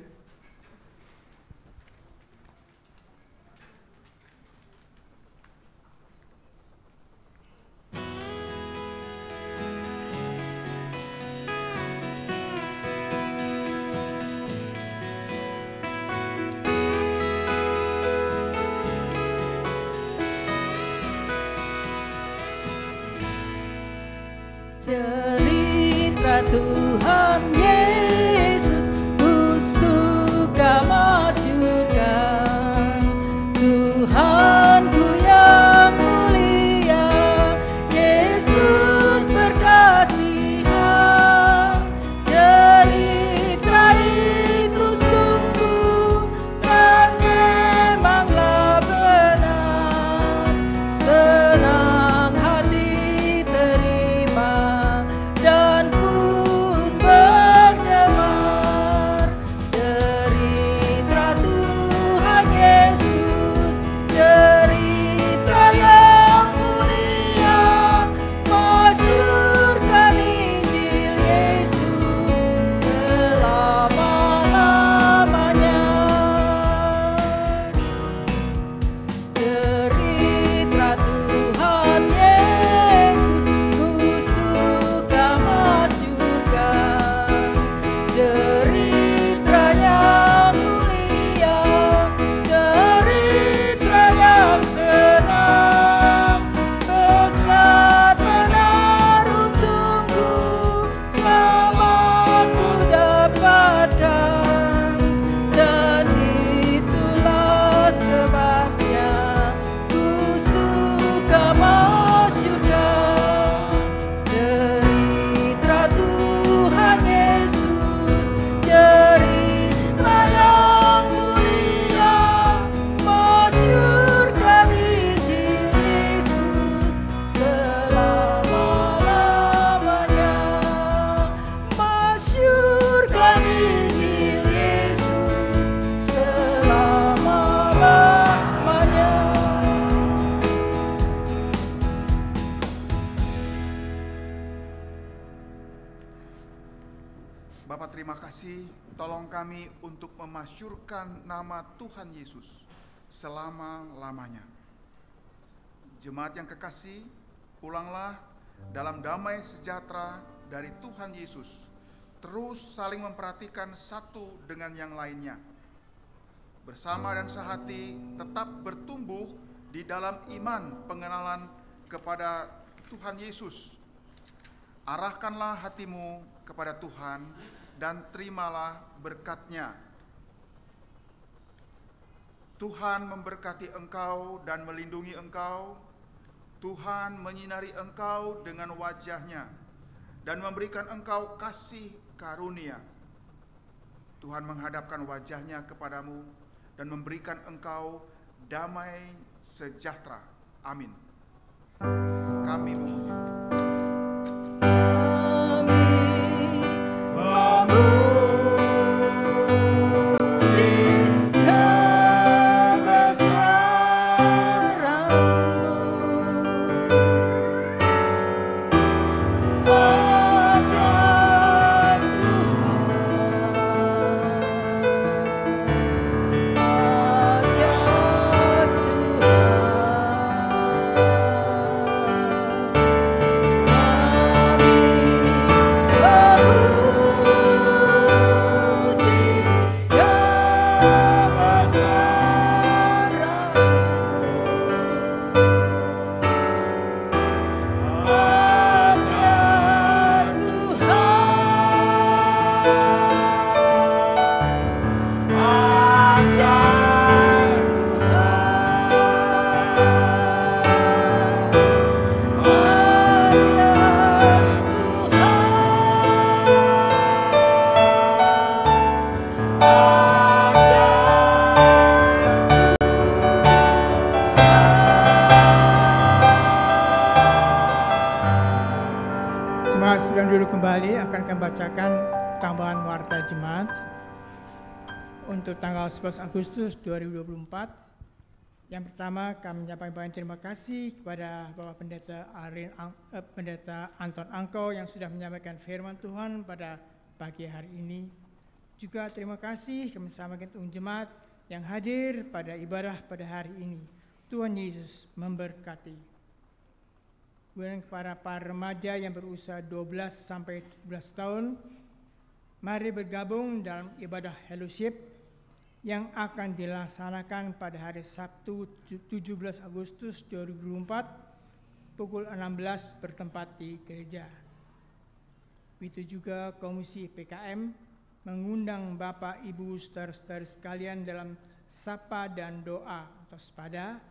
Cerita Tuhan Yesus, ku suka masyurkan. Tuhanku yang mulia, Yesus berkasihan. Cerita itu sungguh dan memanglah benar. Senang hati terima dan pun bergemar. Cerita Tuhan Yesus, cerita yang mulia, masyurkan Injil Yesus selama-lamanya. Cerita Tuhan Yesus, ku suka masyurkan. Cerita yang mulia, cerita yang senang, besar menaruh tunggu, selamat ku dapatkan. Dan itulah sebabnya ku suka masyurkan. Cerita Tuhan Yesus, cerita yang mulia, masyurkan Injil Yesus selama-lamanya. Masyurkan Injil Yesus selama-lamanya. Bapak terima kasih, tolong kami untuk memasyurkan nama Tuhan Yesus selama-lamanya. Jemaat yang kekasih, pulanglah dalam damai sejahtera dari Tuhan Yesus. Terus saling memperhatikan satu dengan yang lainnya. Bersama dan sehati tetap bertumbuh di dalam iman pengenalan kepada Tuhan Yesus. Arahkanlah hatimu kepada Tuhan dan terimalah berkat-Nya. Tuhan memberkati engkau dan melindungi engkau. Tuhan menyinari engkau dengan wajah-Nya dan memberikan engkau kasih karunia. Tuhan menghadapkan wajah-Nya kepadamu dan memberikan engkau damai sejahtera. Amin. Kami memuji. Ajaib Tuhan. akan bacakan tambahan warta jemaat untuk tanggal 11 Agustus 2024. Yang pertama, kami menyampaikan terima kasih kepada Bapak Pendeta Anton Angko yang sudah menyampaikan firman Tuhan pada pagi hari ini. Juga terima kasih kami sampaikan untuk jemaat yang hadir pada ibadah pada hari ini. Tuhan Yesus memberkati. Kemudian kepada para remaja yang berusia 12 sampai 17 tahun, mari bergabung dalam ibadah fellowship yang akan dilaksanakan pada hari Sabtu 17 Agustus 2024 pukul 16 bertempat di gereja. Begitu juga Komisi PKM mengundang Bapak Ibu saudara-saudari sekalian dalam sapa dan doa atau sepada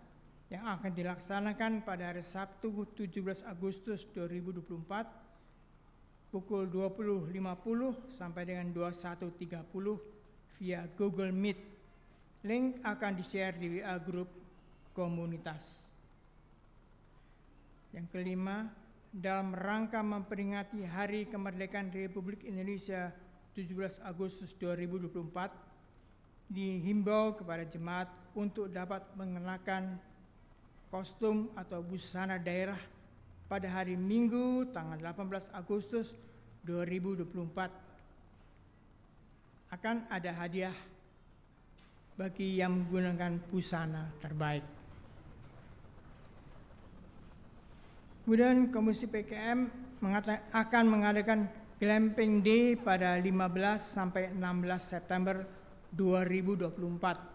yang akan dilaksanakan pada hari Sabtu 17 Agustus 2024 pukul 20.50 sampai dengan 21.30 via Google Meet. Link akan di-share di WA Group komunitas. Yang kelima, dalam rangka memperingati Hari Kemerdekaan Republik Indonesia 17 Agustus 2024, dihimbau kepada jemaat untuk dapat mengenakan kostum atau busana daerah pada hari Minggu tanggal 18 Agustus 2024. Akan ada hadiah bagi yang menggunakan busana terbaik. Kemudian Komisi PKM akan mengadakan Glamping Day pada 15 sampai 16 September 2024.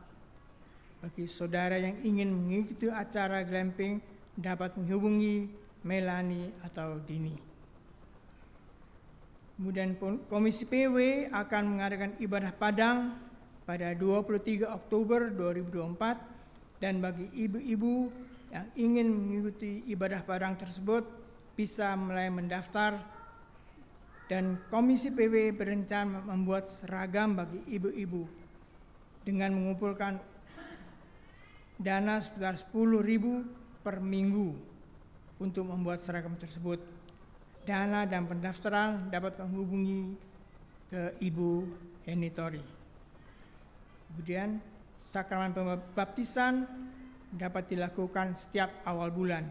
Bagi saudara yang ingin mengikuti acara glamping dapat menghubungi Melanie atau Dini. Kemudian Komisi PW akan mengadakan ibadah Padang pada 23 Oktober 2024 dan bagi ibu-ibu yang ingin mengikuti ibadah Padang tersebut bisa mulai mendaftar dan Komisi PW berencana membuat seragam bagi ibu-ibu dengan mengumpulkan dana sekitar 10.000 per minggu untuk membuat seragam tersebut. Dana dan pendaftaran dapat menghubungi ke Ibu Henitori. Kemudian sakramen pembaptisan dapat dilakukan setiap awal bulan.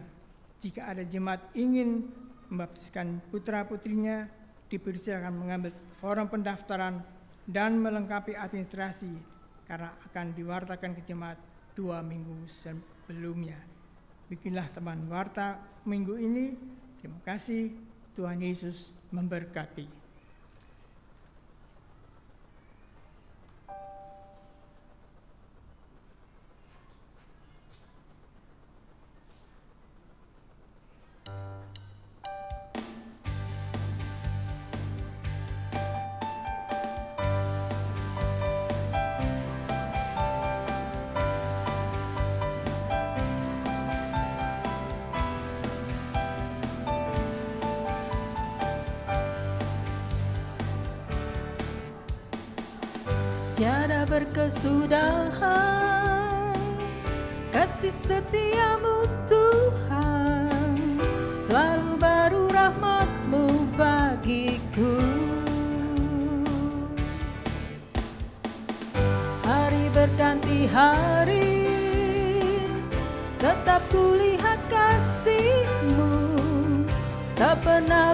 Jika ada jemaat ingin membaptiskan putra-putrinya, dipersilakan mengambil form pendaftaran dan melengkapi administrasi karena akan diwartakan ke jemaat 2 minggu sebelumnya. Bikinlah teman warta minggu ini. Terima kasih. Tuhan Yesus memberkati. Tiada berkesudahan kasih setiamu Tuhan, selalu baru rahmat-Mu bagiku. Hari berganti hari, tetap kulihat kasih-Mu, tak pernah